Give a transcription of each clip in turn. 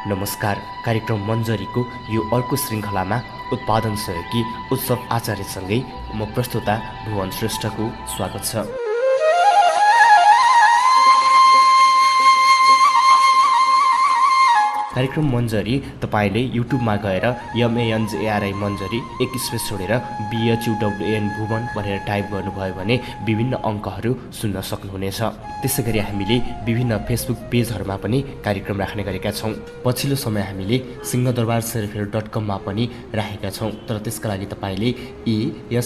नमस्कार। कार्यक्रम मञ्जरीको यो अर्को श्रृङ्खलामा उत्पादन सहयोगी उत्सव आचार्यसँगै म प्रस्तुता भुवन श्रेष्ठको स्वागत छ। कार्यक्रम मञ्जरी तपाईँले युट्युबमा गएर MANJARI मञ्जरी एक स्पेस छोडेर BHUWAN भुवन भनेर टाइप गर्नुभयो भने विभिन्न अङ्कहरू सुन्न सक्नुहुनेछ। त्यसै गरी हामीले विभिन्न फेसबुक पेजहरूमा पनि कार्यक्रम राख्ने गरेका छौँ। पछिल्लो समय हामीले सिंहदरबारसेल्फहेल्प.com मा पनि राखेका छौँ। तर त्यसका लागि तपाईँले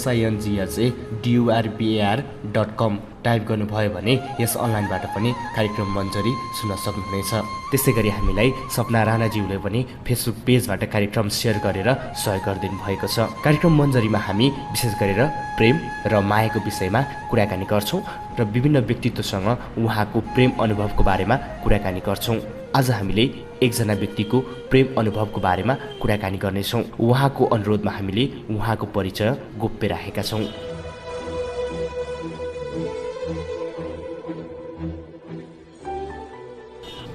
SINGHADURBAR.com टाइप गर्नुभयो भने यस अनलाइनबाट पनि कार्यक्रम मञ्जरी सुन्न सक्नुहुनेछ। त्यसै गरी हामीलाई सपना राणाज्यूले पनि फेसबुक पेजबाट कार्यक्रम सेयर गरेर सहयोग गरिदिनु भएको छ। कार्यक्रम मञ्जरीमा हामी विशेष गरेर प्रेम र मायाको विषयमा कुराकानी गर्छौँ र विभिन्न व्यक्तित्वसँग उहाँको प्रेम अनुभवको बारेमा कुराकानी गर्छौँ। आज हामीले एकजना व्यक्तिको प्रेम अनुभवको बारेमा कुराकानी गर्नेछौँ। उहाँको अनुरोधमा हामीले उहाँको परिचय गोप्य राखेका छौँ।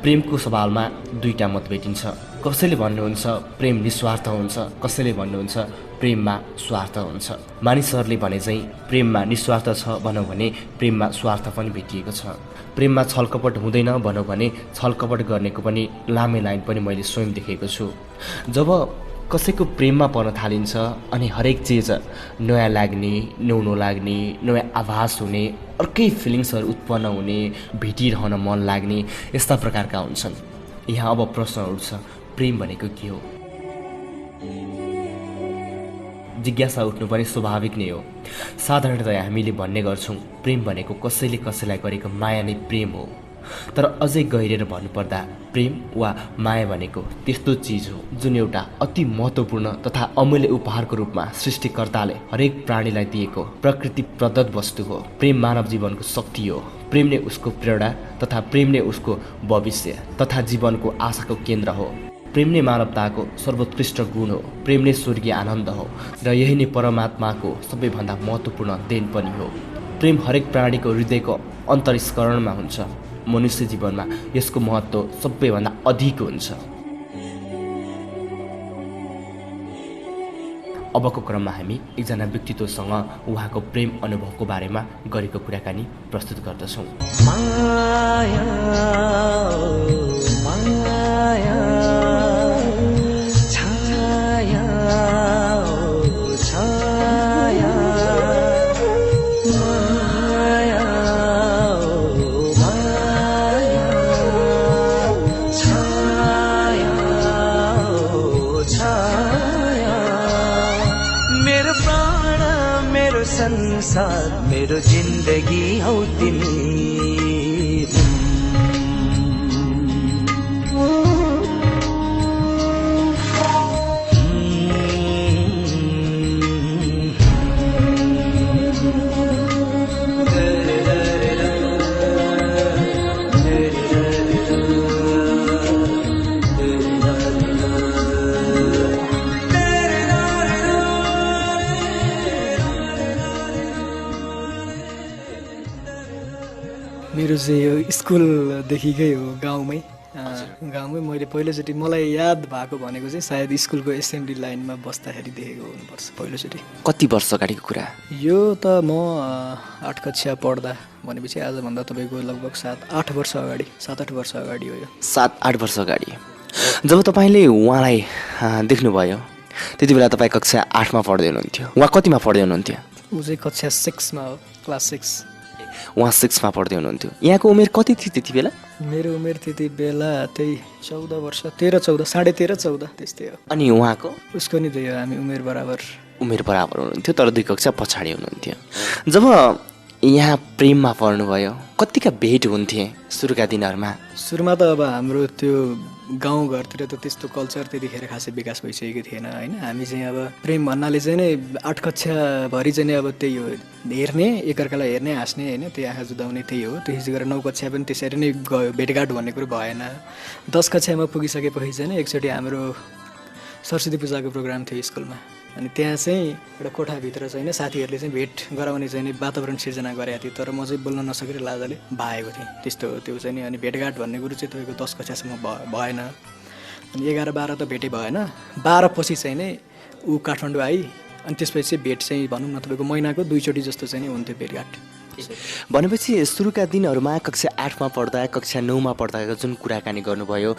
प्रेमको सवालमा दुईटा मत भेटिन्छ। कसैले भन्नुहुन्छ प्रेम निस्वार्थ हुन्छ, कसैले भन्नुहुन्छ प्रेममा स्वार्थ हुन्छ। मानिसहरूले भने चाहिँ प्रेममा निस्वार्थ छ भनौँ भने प्रेममा स्वार्थ पनि भेटिएको छ। प्रेममा छलकपट हुँदैन भनौँ भने छलकपट गर्नेको पनि लामै लाइन पनि मैले स्वयं देखेको छु। जब कसैको प्रेममा पर्न थालिन्छ अनि हरेक चिज नयाँ लाग्ने, नौलो लाग्ने, नयाँ आभास हुने, अर्कै फिलिङ्सहरू उत्पन्न हुने, भेटिरहन मन लाग्ने यस्ता प्रकारका हुन्छन्। यहाँ अब प्रश्न उठ्छ, प्रेम भनेको के हो? जिज्ञासा उठ्नु पनि स्वाभाविक नै हो। साधारणतया हामीले भन्ने गर्छौँ प्रेम भनेको कसैले कसैलाई गरेको माया नै प्रेम हो। तर अझै गहिरेर भन्नुपर्दा प्रेम वा माया भनेको त्यस्तो चिज हो जुन एउटा अति महत्त्वपूर्ण तथा अमूल्य उपहारको रूपमा सृष्टिकर्ताले हरेक प्राणीलाई दिएको प्रकृति प्रदत्त वस्तु हो। प्रेम मानव जीवनको शक्ति हो। प्रेम नै उसको प्रेरणा तथा प्रेम नै उसको भविष्य तथा जीवनको आशाको केन्द्र हो। प्रेम नै मानवताको सर्वोत्कृष्ट गुण हो। प्रेम नै स्वर्गीय आनन्द हो र यही नै परमात्माको सबैभन्दा महत्त्वपूर्ण देन पनि हो। प्रेम हरेक प्राणीको हृदयको अन्तर्स्करणमा हुन्छ। मनुष्य जीवनमा यसको महत्त्व सबैभन्दा अधिक हुन्छ। अबको क्रममा हामी एकजना व्यक्तित्वसँग उहाँको प्रेम अनुभवको बारेमा गरेको कुराकानी प्रस्तुत गर्दछौँ। माया, माया, छाया, छाया, संसार मेरो जिन्दगी हौ तिमी। मेरो चाहिँ यो स्कुलदेखिकै हो, गाउँमै मैले पहिलोचोटि मलाई याद भएको भनेको चाहिँ सायद स्कुलको एसेम्ब्ली लाइनमा बस्दाखेरि देखेको हुनुपर्छ पहिलोचोटि। कति वर्ष अगाडिको कुरा यो? त म 8 कक्षा पढ्दा भनेपछि आजभन्दा तपाईँको लगभग 7-8 वर्ष अगाडि, 7-8 वर्ष अगाडि हो यो। 7-8 वर्ष अगाडि जब तपाईँले उहाँलाई देख्नुभयो त्यति बेला तपाईँ कक्षा 8मा पढ्दै हुनुहुन्थ्यो। उहाँ कतिमा पढ्दै हुनुहुन्थ्यो? ऊ चाहिँ कक्षा 6मा हो, क्लास 6। उहाँ 6मा पढ्दै हुनुहुन्थ्यो। यहाँको उमेर कति थियो त्यति बेला? मेरो उमेर त्यति बेला त्यही 14 वर्ष, 13-14, 13.5-14 त्यस्तै हो। अनि उहाँको? उसको नि त्यही हो, हामी उमेर बराबर हुनुहुन्थ्यो तर 2 कक्षा पछाडि हुनुहुन्थ्यो। जब यहाँ प्रेममा पर्नुभयो कतिका भेट हुन्थे सुरुका दिनहरूमा? सुरुमा त अब हाम्रो त्यो गाउँघरतिर त त्यस्तो कल्चर त्यतिखेर खासै विकास भइसकेको थिएन होइन। हामी चाहिँ अब प्रेम भन्नाले चाहिँ नै 8 कक्षाभरि चाहिँ नै अब त्यही हो, हेर्ने, एकअर्कालाई हेर्ने, हाँस्ने होइन, त्यही आँखा जुदाउने त्यही हो। त्यसै गरेर 9 कक्षा पनि त्यसरी नै गयो, भेटघाट भन्ने कुरो भएन। 10 कक्षामा पुगिसकेपछि चाहिँ एकचोटि हाम्रो सरस्वती पूजाको प्रोग्राम थियो स्कुलमा। अनि त्यहाँ चाहिँ एउटा कोठाभित्र चाहिँ साथीहरूले चाहिँ भेट गराउने चाहिँ वातावरण सिर्जना गरेका थिए, तर म चाहिँ बोल्न नसकेर लाजले भाएको थिएँ। त्यस्तो हो त्यो चाहिँ नि। अनि भेटघाट भन्ने कुरो चाहिँ तपाईँको 10 कक्षासम्म भएन। अनि 11-12 त भेटै भएन। 12 पछि चाहिँ नै ऊ काठमाडौँ आई अनि त्यसपछि चाहिँ भेट चाहिँ भनौँ न तपाईँको महिनाको 2 चोटि जस्तो चाहिँ नि हुन्थ्यो भेटघाट। भनेपछि सुरुका दिनहरूमा कक्षा 8मा पढ्दा कक्षा 9मा पढ्दाको जुन कुराकानी गर्नुभयो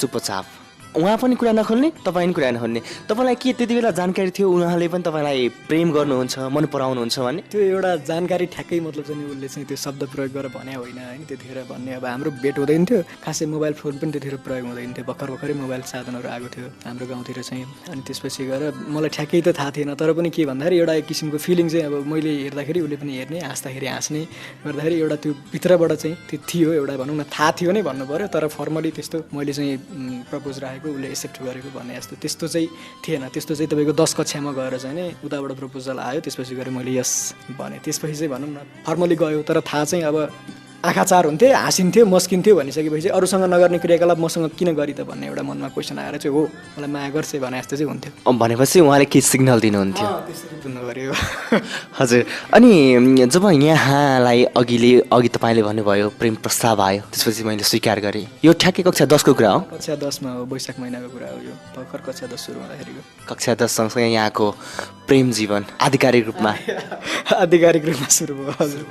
चुपचाप उहाँ पनि कुरा नखोल्ने तपाईँ पनि कुरा नखोल्ने, तपाईँलाई के त्यति बेला जानकारी थियो उहाँले पनि तपाईँलाई प्रेम गर्नुहुन्छ मन पराउनुहुन्छ भन्ने? त्यो एउटा जानकारी ठ्याक्कै मतलब चाहिँ उसले चाहिँ त्यो शब्द प्रयोग गरेर भने होइन होइन त्यतिखेर भन्ने। अब हाम्रो भेट हुँदैन थियो, खासै मोबाइल फोन पनि त्यतिखेर प्रयोग हुँदैन थियो, भर्खरै मोबाइल साधनहरू आएको थियो हाम्रो गाउँतिर चाहिँ। अनि त्यसपछि गएर मलाई ठ्याक्कै त थाहा थिएन, तर पनि के भन्दाखेरि एउटा एक किसिमको फिलिङ चाहिँ अब मैले हेर्दाखेरि उसले पनि हेर्ने, हाँस्दाखेरि हाँस्ने गर्दाखेरि एउटा त्यो भित्रबाट चाहिँ त्यो थियो एउटा भनौँ न थाहा थियो नै भन्नु पऱ्यो। तर फर्मली त्यस्तो मैले चाहिँ प्रपोज राखेको उसले एक्सेप्ट गरेको भन्ने जस्तो त्यस्तो चाहिँ थिएन। त्यस्तो चाहिँ तपाईँको 10 कक्षामा गएर चाहिँ नै उताबाट प्रपोजल आयो, त्यसपछि गएर मैले यस भने। त्यसपछि चाहिँ भनौँ न फर्मली गयो, तर थाहा चाहिँ अब आँखा चार हुन्थे, हाँसिन्थ्यो, मस्किन्थ्यो भनिसकेपछि अरूसँग नगर्ने क्रियाकलाप मसँग किन गरी त भन्ने एउटा मनमा क्वेसन आएर चाहिँ हो मलाई माया गर्छ भने जस्तो चाहिँ हुन्थ्यो। भनेपछि उहाँले के सिग्नल दिनुहुन्थ्यो? त्यसरी बुझ्नु पऱ्यो। हजुर, अनि जब यहाँलाई अघि तपाईँले भन्नुभयो प्रेम प्रस्ताव आयो त्यसपछि मैले स्वीकार गरेँ, यो ठ्याक्कै कक्षा 10को कुरा हो? कक्षा 10मा हो, वैशाख महिनाको कुरा हो यो, भर्खर कक्षा 10 सुरु हुँदाखेरिको। कक्षा 10 सँगसँगै यहाँको प्रेम जीवन आधिकारिक रूपमा सुरु भयो। हजुर।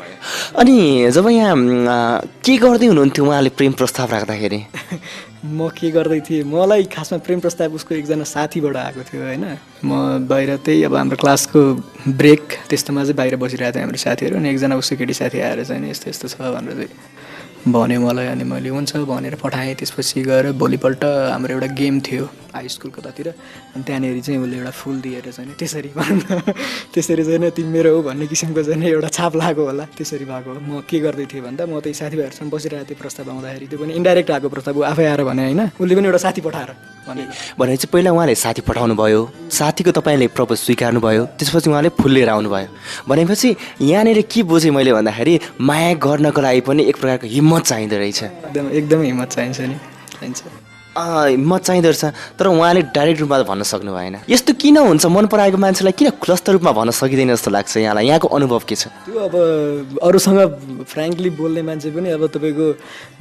अनि जब यहाँ के गर्दै हुनुहुन्थ्यो उहाँले प्रेम प्रस्ताव राख्दाखेरि? म के गर्दै थिएँ, मलाई खासमा प्रेम प्रस्ताव उसको एकजना साथीबाट आएको थियो होइन। म बाहिर त्यही अब हाम्रो क्लासको ब्रेक त्यस्तोमा चाहिँ बाहिर बसिरहेको थियो हाम्रो साथीहरू, अनि एकजना उसको केटी साथी आएर चाहिँ यस्तो यस्तो छ भनेर चाहिँ भन्यो मलाई। अनि मैले हुन्छ भनेर पठाएँ। त्यसपछि गएर भोलिपल्ट हाम्रो एउटा गेम थियो हाई स्कुलको ततिर, अनि त्यहाँनिर चाहिँ उसले एउटा फुल दिएर चाहिँ त्यसरी भनौँ न त्यसरी चाहिँ तिमी मेरो हो भन्ने किसिमको चाहिँ एउटा छाप लाग्यो होला, त्यसरी भएको हो। म के गर्दै थिएँ भन्दा म त्यही साथीभाइहरूसँग बसिरहेको थिएँ, प्रस्ताव आउँदाखेरि त्यो पनि इन्डाइरेक्ट आएको प्रस्ताव, ऊ आफै आएर भने होइन, उसले पनि एउटा साथी पठाएर भनेपछि पहिला उहाँले साथी पठाउनु भयो, साथीको तपाईँले प्रपोज स्वीकार्नु भयो, त्यसपछि उहाँले फुल लिएर आउनुभयो। भनेपछि यहाँनिर के बुझेँ मैले भन्दाखेरि माया गर्नको लागि पनि एक प्रकारको हिम्मत चाहिँदो रहेछ। एकदमै हिम्मत चाहिन्छ नि, चाहिन्छ हिम्मत चाहिँदो रहेछ। तर उहाँले डाइरेक्ट रूपमा भन्न सक्नु भएन। यस्तो किन हुन्छ? मन पराएको मान्छेलाई किन खुलस्त रूपमा भन्न सकिँदैन जस्तो लाग्छ यहाँलाई? यहाँको अनुभव के छ? त्यो अब अरूसँग फ्रेङ्कली बोल्ने मान्छे पनि अब तपाईँको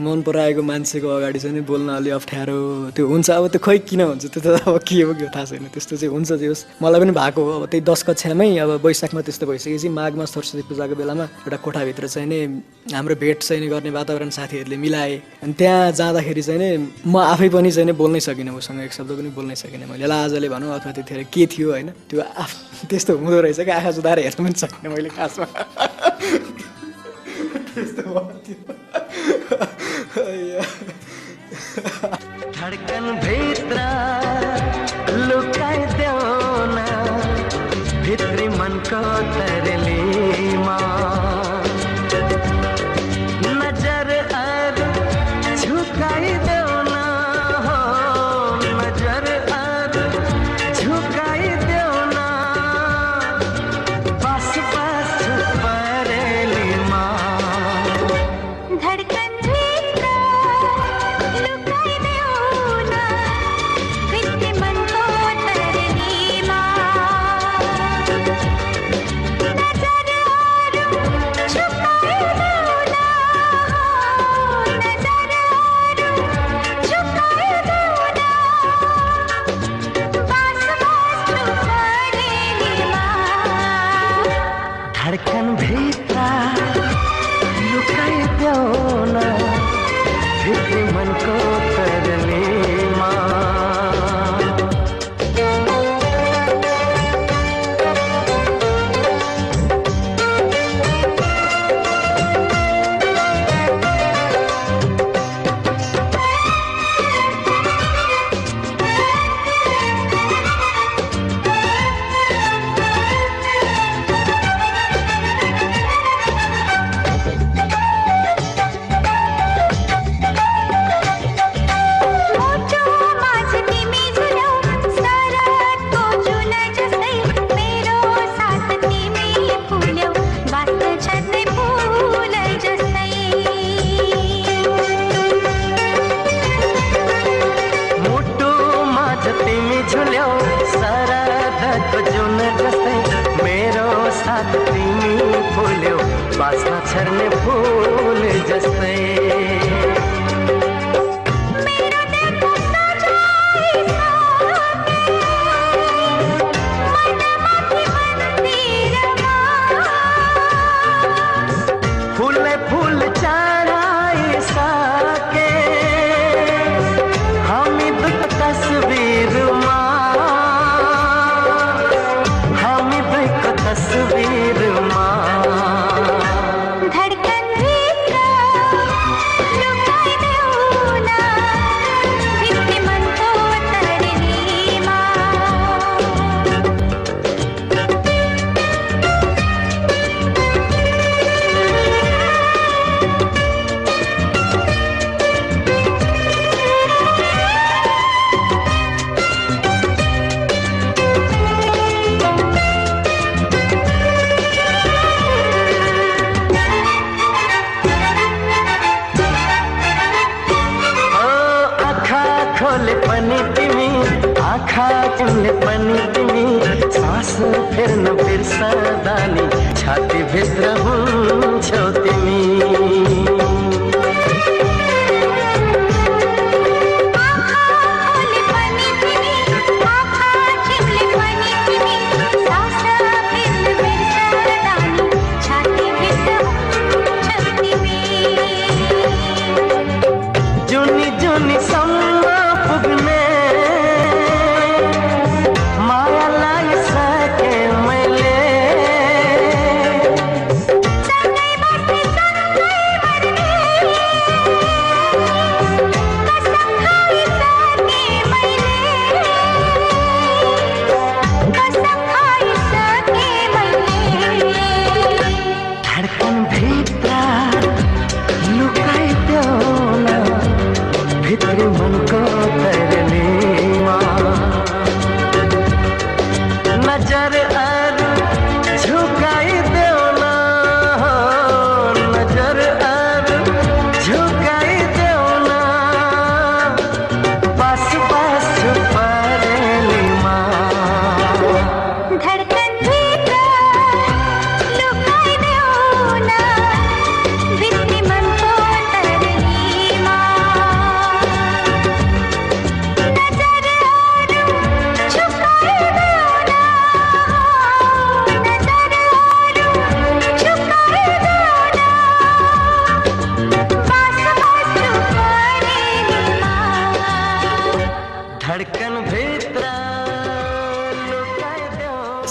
मन पराएको मान्छेको अगाडि चाहिँ बोल्न अलि अप्ठ्यारो त्यो हुन्छ। अब त्यो खै किन हुन्छ त्यो त अब के हो के थाहा छैन, त्यस्तो चाहिँ हुन्छ। त्यो मलाई पनि भएको हो। अब त्यही 10 कक्षामै अब वैशाखमा त्यस्तो भइसकेपछि माघमा सरस्वती पूजाको बेलामा एउटा कोठाभित्र चाहिँ नि हाम्रो भेट चाहिँ नि गर्ने वातावरण साथीहरूले मिलाए। अनि त्यहाँ जाँदाखेरि चाहिँ नि म आफै पनि चाहिँ बोल्नै सकिनँ, उसँग एक शब्द पनि बोल्नै सकिनँ मैले, लाजले भनौँ अथवा त्यतिखेर के थियो होइन, त्यो त्यस्तो हुँदो रहेछ क्या, आँखा सुधाएर हेर्न पनि सकिनँ मैले खासमा। त्यस्तो धडकन भित्र लुकाइदेऊ न भित्री मनको तरलीमा, नजर अरू झुकाइदेऊ न हो, नजर अरू झुकाइदेऊ न बस बस परेलीमा, धडकन भित्र लुकाइदेऊ न भित्री मनको तरलीमा, नजर अरू झुकाइदेऊ न, नजर अरू झुकाइदेऊ न बस बस परेलीमा, धडकन भित्र लुकाइदेऊ न भित्री मनको तरलीमा। मोटो माझ तिमी झुल्यौ सरतको जुन जस्तै, मेरो साथ तिमी फुल्यौ बाँच्न छर्ने फुल जस्तै, मुटुमा तिमी झुल्यौ सरदको जुन जस्तै, मेरो साथ तिमी फुल्यौ बाँच्न छर्ने फुल जस्तै। मेरो देखो सजाई तिमीले पनि तिमी सास फेर्न बिर्सदा नि छातीभित्र हुन्छौ तिमी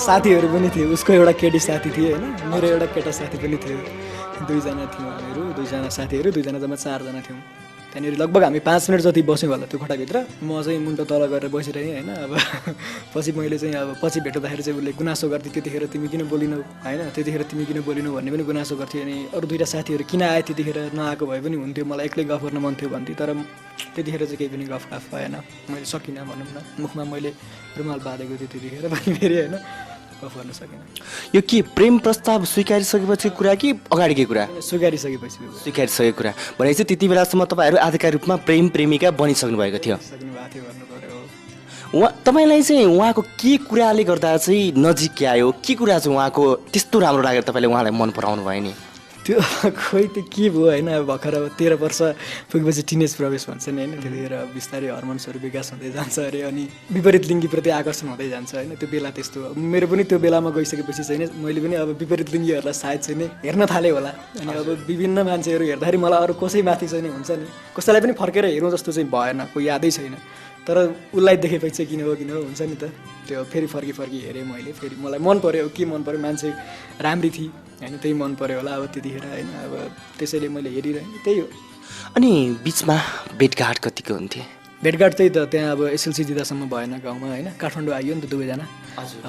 साथीहरू पनि थियो उसको एउटा केटी साथी थियो होइन मेरो एउटा केटा साथी पनि थियो दुईजना थियौँ हामीहरू दुईजना साथीहरू दुईजना जम्मा 4 जना थियौँ त्यहाँनिर लगभग हामी 5 मिनट जति बस्यौँ होला त्यो कोठाभित्र म चाहिँ मुन्टो तल गरेर बसिरहेँ होइन अब पछि मैले चाहिँ अब पछि भेट्दाखेरि चाहिँ उसले गुनासो गर्थ्यो त्यतिखेर तिमी किन बोलिनौ होइन त्यतिखेर तिमी किन बोलिनौ भन्ने पनि गुनासो गर्थ्यो अनि अरू दुईवटा साथीहरू किन आए त्यतिखेर नआएको भए पनि हुन्थ्यो मलाई एक्लै गफ गर्न मन थियो भन्थ्यो तर त्यतिखेर चाहिँ केही पनि गफ भएन मैले सकिनँ भनौँ न मुखमा मैले रुमाल बाँधेको थियो त्यतिखेर पनि फेरि होइन गफ गर्न सकिनँ यो के प्रेम प्रस्ताव स्वीकारिसकेपछि कुरा कि अगाडिकै कुरा स्वीकारिसकेको कुरा भनेपछि त्यति बेलासम्म तपाईँहरू आधिकारिक रूपमा प्रेम प्रेमिका बनिसक्नु भएको थियो सक्नुभएको थियो भन्नु पर्यो उहाँ तपाईँलाई चाहिँ उहाँको के कुराले गर्दा चाहिँ नजिक आयो के कुरा चाहिँ उहाँको त्यस्तो राम्रो लागेर तपाईँले उहाँलाई मन पराउनु भयो नि त्यो खोइ त्यो के भयो होइन अब भर्खर अब 13 वर्ष पुगेपछि टिनेज प्रवेश भन्छ नि होइन त्यतिखेर बिस्तारै हर्मोन्सहरू विकास हुँदै जान्छ अरे अनि विपरीत लिङ्गीप्रति आकर्षण हुँदै जान्छ होइन त्यो बेला त्यस्तो मेरो पनि त्यो बेलामा गइसकेपछि चाहिँ मैले पनि अब विपरीत लिङ्गीहरूलाई सायद चाहिँ नि हेर्न थालेँ होला अनि अब विभिन्न मान्छेहरू हेर्दाखेरि मलाई अरू कसैमाथि चाहिँ नि हुन्छ नि कसैलाई पनि फर्केर हेरौँ जस्तो चाहिँ भएन कोही यादै छैन तर उसलाई देखेपछि चाहिँ किन हो हुन्छ नि त त्यो फेरि फर्की हेरेँ मैले फेरि मलाई मन पऱ्यो के मन पऱ्यो मान्छे राम्री थिए होइन त्यही मन पऱ्यो होला अब त्यतिखेर होइन अब त्यसैले मैले हेरिरहेँ त्यही हो अनि बिचमा भेटघाट कतिको हुन्थे भेटघाट त्यही त त्यहाँ अब एसएलसी दिँदासम्म भएन गाउँमा होइन काठमाडौँ आइयो नि त दुवैजना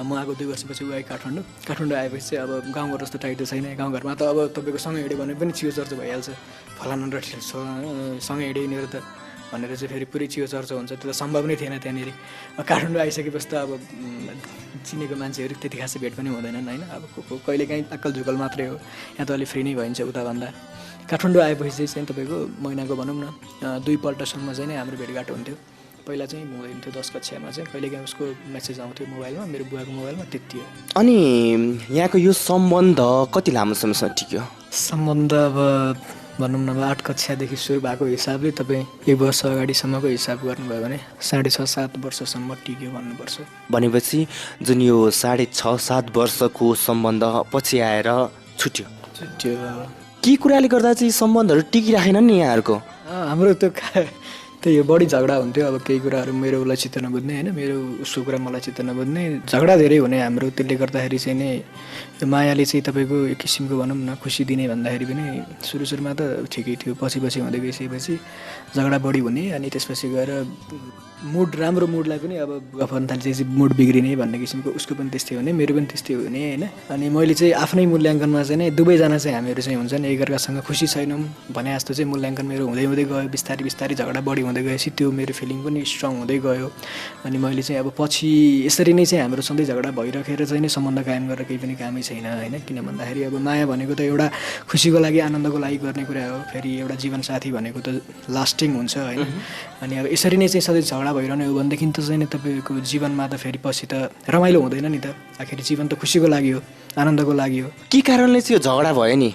म आएको 2 वर्षपछि ऊ आयो काठमाडौँ आएपछि चाहिँ अब गाउँघर जस्तो टाइट छैन गाउँघरमा त अब तपाईँको सँगै हिँड्यो भने पनि चियो चर्चा भइहाल्छ फलाना र सँगै हिँड्यो यिनीहरू त भनेर चाहिँ फेरि पुरै चियो चर्चा हुन्छ त्यो त सम्भव नै थिएन त्यहाँनिर काठमाडौँ आइसकेपछि त अब चिनेको मान्छेहरू त्यति खासै भेट पनि हुँदैनन् होइन अब कहिलेकाहीँ अक्कल झुकल मात्रै हो यहाँ त अलिक फ्री नै भइन्छ उताभन्दा काठमाडौँ आएपछि चाहिँ तपाईँको महिनाको भनौँ न 2 पल्टसम्म चाहिँ नै हाम्रो भेटघाट हुन्थ्यो पहिला चाहिँ हुँदैन थियो 10 कक्षामा चाहिँ कहिलेकाहीँ उसको मेसेज आउँथ्यो मोबाइलमा मेरो बुवाको मोबाइलमा त्यति हो अनि यहाँको यो सम्बन्ध कति लामो समयसम्म टिक्यो सम्बन्ध अब भनौँ न 8 कक्षादेखि सुरु भएको हिसाबले तपाईँ 1 वर्ष अगाडिसम्मको हिसाब गर्नुभयो भने 6.5-7 वर्षसम्म टिक्यो भन्नुपर्छ भनेपछि जुन यो 6.5-7 वर्षको सम्बन्ध पछि आएर छुट्यो के कुराले गर्दा चाहिँ सम्बन्धहरू टिकिराखेनन् नि यहाँहरूको हाम्रो त्यो त्यही हो बढी झगडा हुन्थ्यो अब केही कुराहरू मेरो उसलाई चित्त नबुझ्ने होइन मेरो उसको कुरा मलाई चित्त नबुझ्ने झगडा धेरै हुने हाम्रो त्यसले गर्दाखेरि चाहिँ नै यो मायाले चाहिँ तपाईँको एक किसिमको भनौँ न खुसी दिने भन्दाखेरि पनि सुरुमा त ठिकै थियो पछि हुँदै गइसकेपछि झगडा बढी हुने अनि त्यसपछि गएर राम्रो मुडलाई पनि अब गफ गर्न थाल्छ मुड बिग्रिने भन्ने किसिमको उसको पनि त्यस्तै हुने मेरो पनि त्यस्तै हुने होइन अनि मैले चाहिँ आफ्नै मूल्याङ्कनमा चाहिँ नै दुवैजना चाहिँ हामीहरू चाहिँ हुन्छ नि एकअर्कासँग खुसी छैनौँ भने जस्तो चाहिँ मूल्याङ्कन मेरो हुँदै गयो बिस्तारै झगडा बढी हुँदै हुँदै गएपछि त्यो मेरो फिलिङ पनि स्ट्रङ हुँदै गयो अनि मैले चाहिँ अब पछि यसरी नै चाहिँ हाम्रो सधैँ झगडा भइराखेर चाहिँ नै सम्बन्ध कायम गरेर केही पनि कामै छैन होइन किन भन्दाखेरि अब माया भनेको त एउटा खुसीको लागि आनन्दको लागि गर्ने कुरा हो फेरि एउटा जीवनसाथी भनेको त लास्टिङ हुन्छ होइन अनि अब यसरी नै चाहिँ सधैँ झगडा भइरहने हो भनेदेखि त चाहिँ तपाईँको जीवनमा त फेरि पछि त रमाइलो हुँदैन नि त आखिर जीवन त खुसीको लागि हो आनन्दको लागि हो के कारणले चाहिँ यो झगडा भयो नि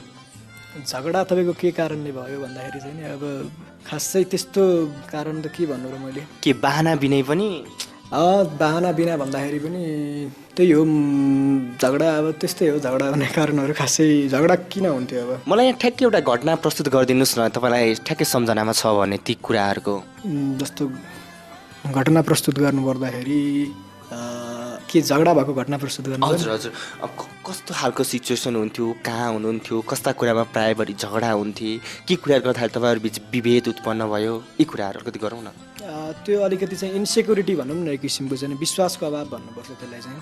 झगडा तपाईँको के कारणले भयो भन्दाखेरि चाहिँ नि अब खासै त्यस्तो कारण त के भन्नु र मैले के बाहना बिनै पनि बाहना बिना भन्दाखेरि पनि त्यही हो झगडा अब त्यस्तै हो झगडा हुने कारणहरू खासै झगडा किन हुन्थ्यो अब मलाई यहाँ ठ्याक्कै एउटा घटना प्रस्तुत गरिदिनुहोस् न तपाईँलाई ठ्याक्कै सम्झनामा छ भने ती कुराहरूको जस्तो घटना प्रस्तुत गर्नुपर्दाखेरि के झगडा भएको घटना प्रस्तुत गर्नु हजुर हजुर कस्तो खालको सिचुएसन हुन्थ्यो कहाँ हुनुहुन्थ्यो कस्ता कुरामा प्रायः बढी झगडा हुन्थे के कुराहरू गर्दाखेरि तपाईँहरू बिच विभेद उत्पन्न भयो यी कुराहरू अलिकति गरौँ न त्यो अलिकति चाहिँ इन्सेक्युरिटी भनौँ न एक किसिमको चाहिँ विश्वासको अभाव भन्नुपर्छ त्यसलाई चाहिँ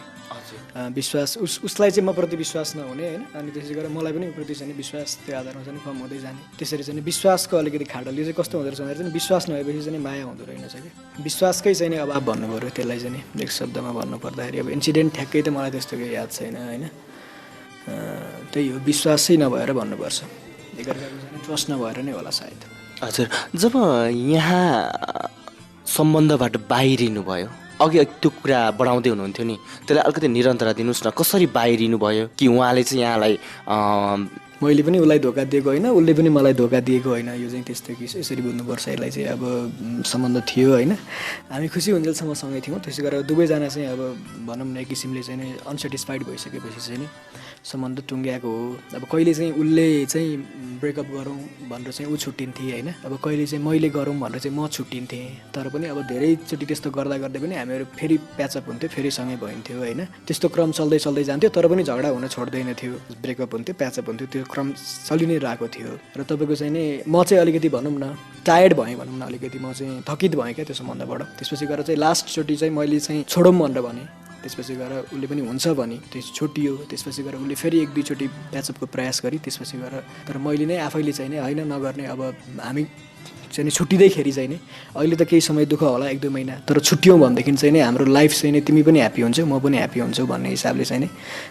विश्वास उसलाई चाहिँ म प्रति विश्वास नहुने होइन अनि त्यसै गरेर मलाई पनि प्रति चाहिँ विश्वास त्यो आधारमा चाहिँ कम हुँदै जाने त्यसरी चाहिँ विश्वासको अलिकति खाडल यो चाहिँ कस्तो हुँदो रहेछ भन्दाखेरि चाहिँ विश्वास नभएपछि चाहिँ माया हुँदो रहेनछ कि विश्वासकै चाहिँ अभाव भन्नु पऱ्यो त्यसलाई चाहिँ एक शब्दमा भन्नुपर्दाखेरि अब इन्सिडेन्ट ठ्याक्कै त मलाई त्यस्तो केही याद छैन होइन त्यही हो विश्वासै नभएर भन्नुपर्छ एकअर्काको चाहिँ ट्रस्ट नभएर नै होला सायद हजुर जब यहाँ सम्बन्धबाट बाहिरिनु भयो अघि त्यो कुरा बढाउँदै हुनुहुन्थ्यो नि त्यसलाई अलिकति निरन्तरता दिनुहोस् न कसरी बाहिरिनु भयो कि उहाँले चाहिँ यहाँलाई मैले पनि उसलाई धोका दिएको होइन उसले पनि मलाई धोका दिएको होइन यो चाहिँ त्यस्तो कि यसरी बुझ्नुपर्छ यसलाई चाहिँ अब सम्बन्ध थियो होइन हामी खुसी हुन्जेलसम्म सँगै थियौँ त्यसै गरेर दुवैजना चाहिँ अब भनौँ न एक किसिमले चाहिँ अनसेटिस्फाइड भइसकेपछि चाहिँ नि सम्बन्ध टुङ्ग्याएको हो अब कहिले चाहिँ उसले चाहिँ ब्रेकअप गरौँ भनेर चाहिँ ऊ छुट्टिन्थेँ होइन अब कहिले चाहिँ मैले गरौँ भनेर चाहिँ म छुट्टिन्थेँ तर पनि अब धेरैचोटि त्यस्तो गर्दा गर्दै पनि हामीहरू फेरि प्याचअप हुन्थ्यो फेरि सँगै भइन्थ्यो होइन त्यस्तो क्रम चल्दै चल्दै जान्थ्यो तर पनि झगडा हुन छोड्दैन थियो ब्रेकअप हुन्थ्यो प्याचअप हुन्थ्यो त्यो क्रम चलि नै रहेको थियो र तपाईँको चाहिँ नि म चाहिँ अलिकति भनौँ न टायर्ड भएँ भनौँ न अलिकति म चाहिँ थकित भएँ क्या त्यो सम्बन्धबाट त्यसपछि गएर चाहिँ लास्टचोटि चाहिँ मैले चाहिँ छोडौँ भनेर भनेँ त्यसपछि गएर उसले पनि हुन्छ भने त्यस छुट्टियो त्यसपछि गएर उसले फेरि एक दुईचोटि प्याचअपको प्रयास गरी त्यसपछि गएर तर मैले नै आफैले चाहिँ नि होइन नगर्ने अब हामी चाहिँ नि छुट्टिँदैखेरि चाहिँ नि अहिले त केही समय दुःख होला एक दुई महिना तर छुट्यौँ भनेदेखि चाहिँ नि हाम्रो लाइफ चाहिँ नि तिमी पनि ह्याप्पी हुन्छौ म पनि ह्याप्पी हुन्छु भन्ने हिसाबले चाहिँ नि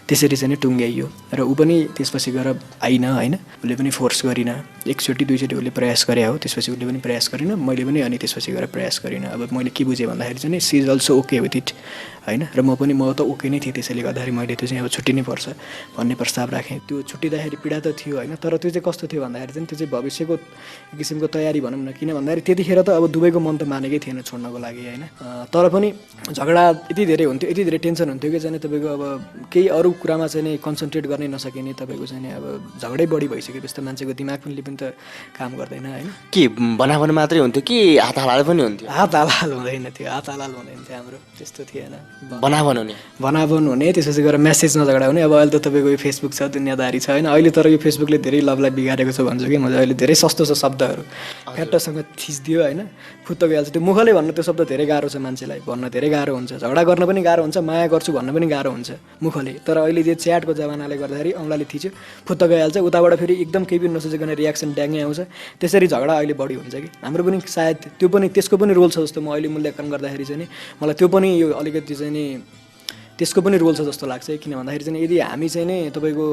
त्यसरी चाहिँ नि टुङ्ग्याइयो र ऊ पनि त्यसपछि गएर आइन होइन उसले पनि फोर्स गरिनँ एकचोटि दुईचोटि उसले प्रयास गरे हो त्यसपछि उसले पनि प्रयास गरिनँ मैले पनि अनि त्यसपछि गएर प्रयास गरिनँ अब मैले के बुझेँ भन्दाखेरि चाहिँ नि she is also okay with it होइन र म त ओके नै थिएँ त्यसैले गर्दाखेरि मैले त्यो चाहिँ अब छुट्टिनै पर्छ भन्ने प्रस्ताव राखेँ त्यो छुट्टिँदाखेरि पीडा त थियो होइन तर त्यो चाहिँ कस्तो थियो भन्दाखेरि चाहिँ त्यो चाहिँ भविष्यको एक किसिमको तयारी भनौँ न किन भन्दाखेरि त्यतिखेर त अब दुवैको मन त मानेकै थिएन छोड्नको लागि होइन तर पनि झगडा यति धेरै हुन्थ्यो यति धेरै टेन्सन हुन्थ्यो कि चाहिँ तपाईँको अब केही अरू कुरामा चाहिँ नि कन्सन्ट्रेट गर्नै नसकिने तपाईँको चाहिँ अब झगडै बढी भइसकेपछि त मान्छेको दिमाग पनि त काम गर्दैन होइन के बनावन मात्रै हुन्थ्यो कि हात हालाल पनि हुन्थ्यो हात हालाल हुँदैन थियो हात हालाल हुँदैन थियो हाम्रो त्यस्तो थिएन बनावन हुने बनावन हुने त्यसपछि गएर मेसेजमा झगडा हुने अब अहिले त तपाईँको यो फेसबुक छ दुनियाँदारी छ होइन अहिले तर यो फेसबुकले धेरै लभलाई बिगारेको छ भन्छु कि म अहिले धेरै सस्तो छ शब्दहरू फ्याट्टसँग थिचिदियो होइन फुत्त गइहाल्छ त्यो मुखले भन्नु त्यो शब्द धेरै गाह्रो छ मान्छेलाई भन्न धेरै गाह्रो हुन्छ झगडा गर्न पनि गाह्रो हुन्छ माया गर्छु भन्न पनि गाह्रो हुन्छ मुखले तर अहिले यो च्याटको जमानाले गर्दाखेरि औँलाले थिच्यो फुत्त गइहाल्छ उताबाट फेरि एकदम केही पनि नसोचिकन रियाक्सन ड्याङ्गै आउँछ त्यसरी झगडा अहिले बढी हुन्छ कि हाम्रो पनि सायद त्यो पनि त्यसको पनि रोल छ जस्तो म अहिले मूल्याङ्कन गर्दाखेरि चाहिँ नि मलाई त्यो पनि यो अलिकति चाहिँ नि त्यसको पनि रोल छ जस्तो लाग्छ किन भन्दाखेरि चाहिँ यदि हामी चाहिँ नि तपाईँको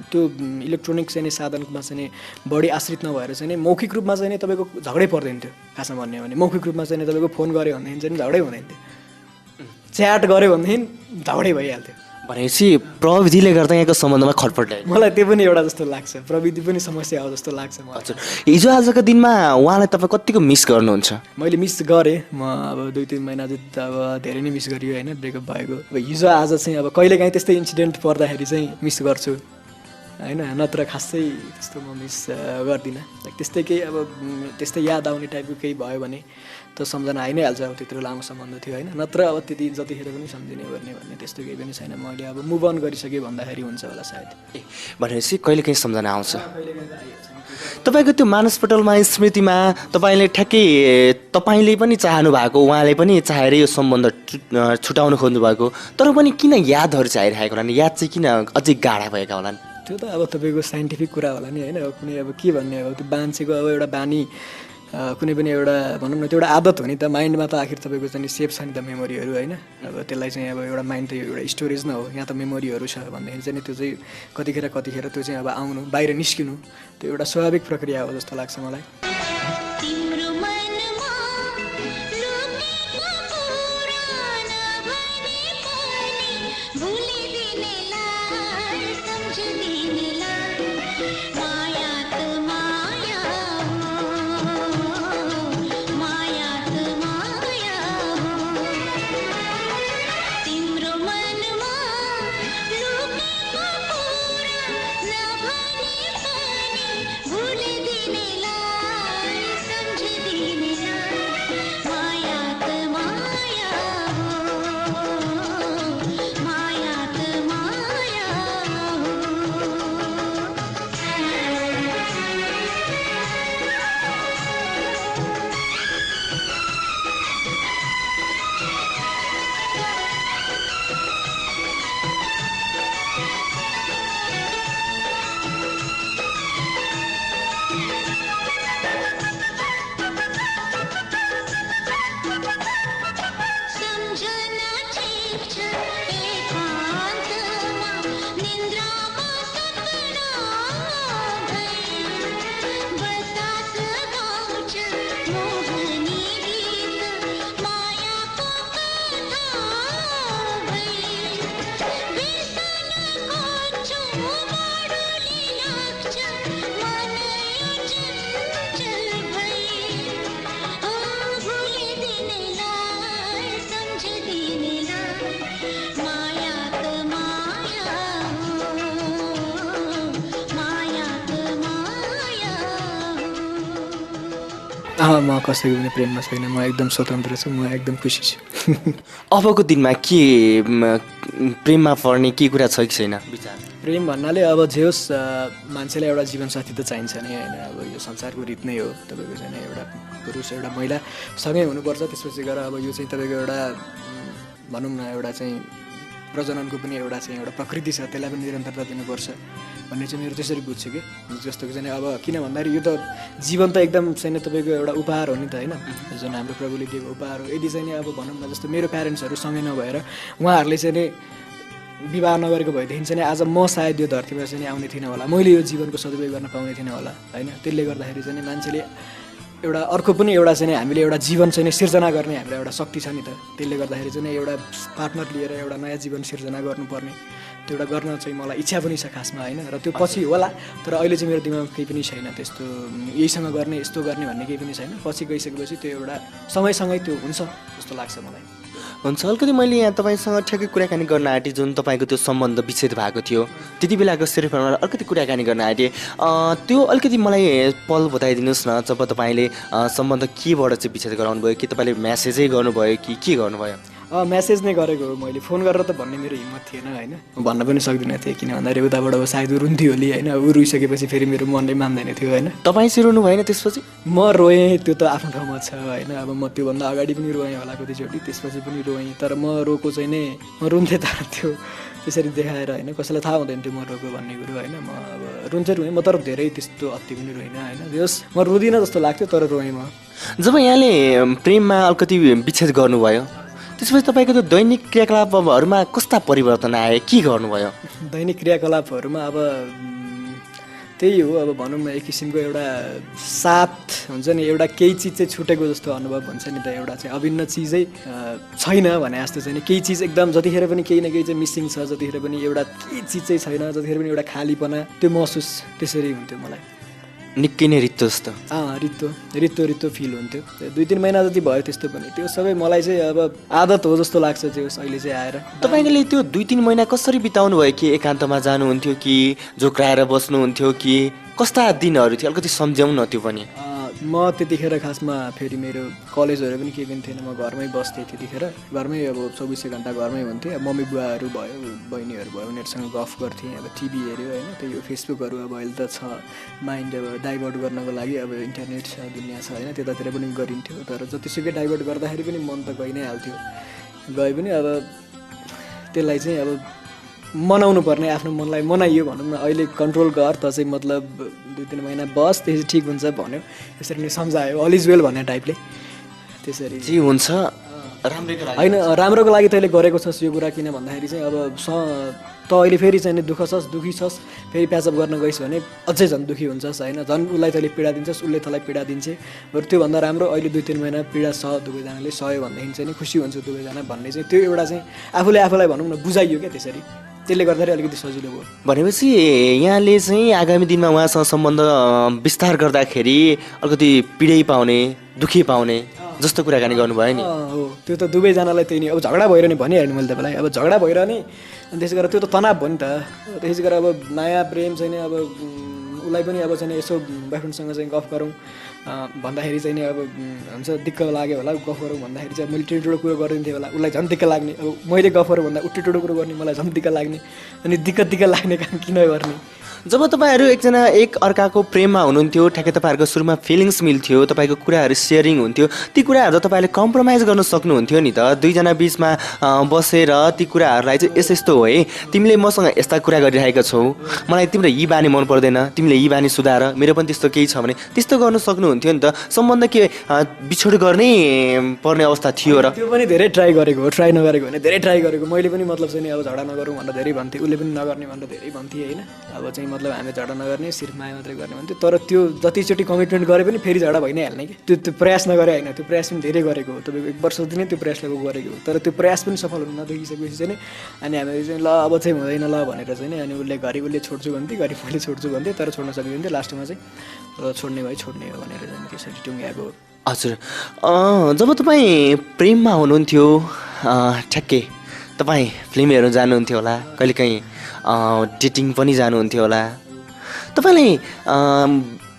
त्यो इलेक्ट्रोनिक चाहिँ नि साधनमा चाहिँ नि बढी आश्रित नभएर चाहिँ नि मौखिक रूपमा चाहिँ नि तपाईँको झगडै पर्दैन थियो खासमा भन्यो भने मौखिक रूपमा चाहिँ नि तपाईँको फोन गऱ्यो भनेदेखि चाहिँ झगडै हुँदैन थियो च्याट गऱ्यो भनेदेखि झगडै भइहाल्थ्यो भनेपछि प्रविधिले गर्दा यहाँको सम्बन्धमा खटपट ल्यायो मलाई त्यो पनि एउटा जस्तो लाग्छ प्रविधि पनि समस्या हो जस्तो लाग्छ मलाई हजुर हिजो आजको दिनमा उहाँलाई तपाईँ कतिको मिस गर्नुहुन्छ मैले मिस गरेँ म अब 2-3 महिना चाहिँ अब धेरै नै मिस गरियो होइन ब्रेकअप भएको अब हिजो आज चाहिँ अब कहिलेकाहीँ त्यस्तै इन्सिडेन्ट पर्दाखेरि चाहिँ मिस गर्छु होइन नत्र खासै त्यस्तो म मिस गर्दिनँ त्यस्तै केही अब त्यस्तै याद आउने टाइपको केही भयो भने त सम्झना आइ नै हाल्छ अब त्यत्रो लामो सम्बन्ध थियो होइन नत्र अब त्यति जतिखेर पनि सम्झिने गर्ने भन्ने त्यस्तो केही पनि छैन मैले अब मुभ अन गरिसकेँ भन्दाखेरि हुन्छ होला सायद भनेपछि कहिलेकाहीँ सम्झना आउँछ तपाईँको त्यो मानसपटलमा स्मृतिमा तपाईँले ठ्याक्कै तपाईँले पनि चाहनु भएको उहाँले पनि चाहेर यो सम्बन्ध छुटाउनु खोज्नु भएको तर पनि किन यादहरू चाहिँ आइरहेको होला नि याद चाहिँ किन अझै गाढा भएका होलान् त्यो त अब तपाईँको साइन्टिफिक कुरा होला नि होइन अब कुनै अब के भन्ने अब त्यो मान्छेको अब एउटा बानी कुनै पनि एउटा भनौँ न त्यो एउटा आदत हो नि त माइन्डमा त आखिर तपाईँको चाहिँ सेभ छ नि त मेमोरीहरू होइन अब त्यसलाई चाहिँ अब एउटा माइन्ड त एउटा स्टोरेज न हो यहाँ त मेमोरीहरू छ भन्दाखेरि चाहिँ त्यो चाहिँ कतिखेर त्यो चाहिँ अब आउनु बाहिर निस्किनु त्यो एउटा स्वाभाविक प्रक्रिया हो जस्तो लाग्छ मलाई तिम्रो मनमा लुकेको पुराना भने पनि भुलिदिनेलाई सम्झिदिनेलाई माया त माया हो माया त माया हो तिम्रो मनमा लुकेको पुराना भने पनि भुलिदिनेलाई सम्झिदिनेलाई माया त माया हो माया त माया सम्झना ठिक छ एकान्तमा निन्द्रामा सपना भई बसास गाउँछ मोहनी गीत मायाको कथा भई बिर्सन खोज्छु बढुली लाग्छ मन यो चञ्चल भई भुलिदिनेलाई सम्झिदिनेलाई माया त माया हो माया त माया हो म कसैको पनि प्रेममा छैन म एकदम स्वतन्त्र छु म एकदम खुसी छु अबको दिनमा के प्रेममा पर्ने के कुरा छ कि छैन विचार प्रेम भन्नाले अब जे होस् मान्छेलाई एउटा जीवनसाथी त चाहिन्छ नै होइन अब यो संसारको रीत नै हो तपाईँको चाहिँ एउटा पुरुष एउटा महिला सँगै हुनुपर्छ त्यसपछि गएर अब यो चाहिँ तपाईँको एउटा भनौँ न एउटा चाहिँ प्रजननको पनि एउटा चाहिँ एउटा प्रकृति छ त्यसलाई पनि निरन्तरता दिनुपर्छ भन्ने चाहिँ मेरो त्यसरी बुझ्छु कि जस्तो कि चाहिँ अब किन भन्दाखेरि यो त जीवन त एकदम चाहिँ तपाईँको एउटा उपहार हो नि त होइन जुन हाम्रो प्रभुले दिएको उपहार हो यदि चाहिँ अब भनौँ न जस्तो मेरो प्यारेन्ट्सहरू सँगै नभएर उहाँहरूले चाहिँ नि विवाह नगरेको भएदेखि चाहिँ आज म सायद यो धरतीमा चाहिँ आउने थिइनँ होला मैले यो जीवनको सदुपयोग गर्न पाउने थिइनँ होला होइन त्यसले गर्दाखेरि चाहिँ मान्छेले एउटा अर्को पनि एउटा चाहिँ हामीले एउटा जीवन चाहिँ सिर्जना गर्ने हाम्रो एउटा शक्ति छ नि त त्यसले गर्दाखेरि चाहिँ एउटा पार्टनर लिएर एउटा नयाँ जीवन सिर्जना गर्नुपर्ने त्यो एउटा गर्न चाहिँ मलाई इच्छा पनि छ खासमा होइन र त्यो पछि होला तर अहिले चाहिँ मेरो दिमागमा केही पनि छैन त्यस्तो यहीसँग गर्ने यस्तो गर्ने भन्ने केही पनि छैन पछि गइसकेपछि त्यो एउटा समयसँगै त्यो हुन्छ जस्तो लाग्छ मलाई हुन्छ अलिकति मैले यहाँ तपाईँसँग ठ्याक्कै कुराकानी गर्न आँटेँ जुन तपाईँको त्यो सम्बन्ध विच्छेद भएको थियो त्यति बेलाको सिरिफमा अलिकति कुराकानी गर्न आँटेँ त्यो अलिकति मलाई पल बताइदिनुहोस् न जब तपाईँले सम्बन्ध केबाट चाहिँ विच्छेद गराउनु भयो कि तपाईँले म्यासेजै गर्नुभयो कि के गर्नुभयो म्यासेज नै गरेको हो मैले फोन गरेर त भन्ने मेरो हिम्मत थिएन होइन भन्न पनि सक्दिनँ थिएँ किन भन्दाखेरि उताबाट अब सायद रुन्थ्यो होली होइन ऊ रुइसकेपछि फेरि मेरो मनले मान्दैन थियो होइन तपाईँ चाहिँ रुनु भएन त्यसपछि म रोएँ त्यो त आफ्नो ठाउँमा छ होइन अब म त्योभन्दा अगाडि पनि रोएँ होला कतिचोटि त्यसपछि पनि रोएँ तर म रोको चाहिँ नै म रुन्थेँ त त्यो त्यसरी देखाएर होइन कसैलाई थाहा हुँदैन थियो म रोको भन्ने कुरो होइन म अब रुन्थेँ रोएँ म तर धेरै त्यस्तो अति पनि रोइनँ होइन जस म रुदिनँ जस्तो लाग्थ्यो तर रोएँ म जब यहाँले प्रेममा अलिकति विच्छेद गर्नुभयो त्यसपछि तपाईँको त्यो दैनिक क्रियाकलापहरूमा कस्ता परिवर्तन आए के गर्नुभयो दैनिक क्रियाकलापहरूमा अब त्यही हो अब भनौँ न एक किसिमको एउटा साथ हुन्छ नि एउटा केही चिज चाहिँ छुटेको जस्तो अनुभव हुन्छ नि त एउटा चाहिँ अभिन्न चिजै छैन भने जस्तो चाहिँ केही चिज एकदम जतिखेर पनि केही न केही चाहिँ मिसिङ छ जतिखेर पनि एउटा केही चिज चाहिँ छैन जतिखेर पनि एउटा खालीपना त्यो महसुस त्यसरी हुन्थ्यो मलाई निकै नै रित्तो जस्तो रित्तो फिल हुन्थ्यो 2-3 महिना जति भयो त्यस्तो पनि त्यो सबै मलाई चाहिँ अब आदत हो जस्तो लाग्छ त्यो अहिले चाहिँ आएर तपाईँले त्यो 2-3 महिना कसरी बिताउनु भयो कि एकान्तमा जानुहुन्थ्यो कि जोक्राएर बस्नुहुन्थ्यो कि कस्ता दिनहरू थियो अलिकति सम्झाउँ न त्यो पनि म त्यतिखेर खासमा फेरि मेरो कलेजहरू पनि केही पनि थिएन म घरमै बस्थेँ त्यतिखेर घरमै अब 24 घन्टा घरमै हुन्थेँ मम्मी बुवाहरू भयो बहिनीहरू भयो उनीहरूसँग गफ गर्थेँ अब टिभी हेऱ्यो होइन त्यही हो फेसबुकहरू अब अहिले त छ माइन्ड अब डाइभर्ट गर्नको लागि अब इन्टरनेट छ दुनियाँ छ होइन त्यतातिर पनि गरिन्थ्यो तर जतिसुकै डाइभर्ट गर्दाखेरि पनि मन त गइ नै हाल्थ्यो गए पनि अब त्यसलाई चाहिँ अब मनाउनु पर्ने आफ्नो मनलाई मनाइयो भनौँ न अहिले कन्ट्रोल गर त चाहिँ मतलब 2-3 महिना बस त्यसपछि ठिक हुन्छ भन्यो त्यसरी नै सम्झायो अल इज वेल भन्ने टाइपले त्यसरी जे हुन्छ राम्रैको लागि होइन राम्रोको लागि तैँले गरेको छस् यो कुरा किन भन्दाखेरि चाहिँ अब त अहिले फेरि चाहिँ दुःख छस् दुःखी छस् फेरि प्याचअप गर्न गइस् भने अझै झन् दुःखी हुन्छस् होइन झन् उसलाई तैँले पीडा दिन्छस् उसले तँलाई पीडा दिन्छे बरु त्योभन्दा राम्रो अहिले 2-3 महिना पीडा सह दुवैजनाले सह्यो भनेदेखि चाहिँ खुसी हुन्छ दुवैजना भन्ने चाहिँ त्यो एउटा चाहिँ आफूले आफूलाई भनौँ न बुझाइयो क्या त्यसरी त्यसले गर्दाखेरि अलिकति सजिलो भयो भनेपछि यहाँले चाहिँ आगामी दिनमा उहाँसँग सम्बन्ध विस्तार गर्दाखेरि अलिकति पीडै पाउने दुखी पाउने जस्तो कुराकानी गर्नुभयो नि हो त्यो त दुवैजनालाई त्यही नि अब झगडा भएर नि भनिहाल्ने मैले तपाईँलाई अब झगडा भएर नि अनि त्यसै गरेर त्यो त तनाव भयो नि त त्यसै गरेर अब माया प्रेम चाहिँ नि अब उसलाई पनि अब चाहिँ यसो बोयफ्रेन्डसँग चाहिँ गफ गरौँ भन्दाखेरि चाहिँ नि अब हुन्छ दिक्क लाग्यो होला गफ गरौँ भन्दाखेरि चाहिँ मैले टिटो कुरो गरिदिन्थेँ होला उसलाई झन् दिक्क लाग्ने अब मैले गफ गरौँ भन्दा उ टिटो कुरो गर्ने मलाई झन् दिक्क लाग्ने अनि दिक्क लाग्ने काम किन गर्ने जब तपाईँहरू एकजना एक अर्काको प्रेममा हुनुहुन्थ्यो ठ्याक्कै तपाईँहरूको सुरुमा फिलिङ्स मिल्थ्यो तपाईँको कुराहरू सेयरिङ हुन्थ्यो ती कुराहरू त तपाईँले कम्प्रोमाइज गर्न सक्नुहुन्थ्यो नि त दुईजना बिचमा बसेर ती कुराहरूलाई चाहिँ यस्तो हो है तिमीले मसँग यस्ता कुरा गरिरहेका छौ मलाई तिम्रो यी बानी मन पर्दैन तिमीले यी बानी सुधार मेरो पनि त्यस्तो केही छ भने त्यस्तो गर्न सक्नुहुन्थ्यो नि त सम्बन्ध के बिछोड गर्नै पर्ने अवस्था थियो र त्यो पनि धेरै ट्राई गरेको हो ट्राई नगरेको भने धेरै ट्राई गरेको मैले पनि मतलब चाहिँ नि अब झगडा नगरौँ भनेर धेरै भन्थेँ उसले पनि नगर्ने भनेर धेरै भन्थेँ होइन अब चाहिँ मतलब हामी झगडा नगर्ने सिर्फ माया मात्रै गर्ने भन्थ्यो तर त्यो जतिचोटि कमिटमेन्ट गरे पनि फेरि झगडा भइ नै हाल्ने कि त्यो प्रयास नगरे होइन त्यो प्रयास पनि धेरै गरेको हो तपाईँको 1 वर्ष जति नै त्यो प्रयासलाई गरेको हो तर त्यो प्रयास पनि सफल हुन नदेखिसकेपछि चाहिँ अनि हामीले चाहिँ ल अब चाहिँ हुँदैन ल भनेर चाहिँ नि अनि उसले छोड्छु भन्थेँ घरि मैले छोड्छु भन्थेँ तर छोड्न सकिँदैन थियो लास्टमा चाहिँ छोड्ने भयो छोड्ने हो भनेर चाहिँ त्यसरी टुङ्ग्याएको हजुर जब तपाईँ प्रेममा हुनुहुन्थ्यो ठ्याक्कै तपाईँ फिल्म हेर्नु जानुहुन्थ्यो होला कहिलेकाहीँ डेटिङ पनि जानुहुन्थ्यो होला तपाईँले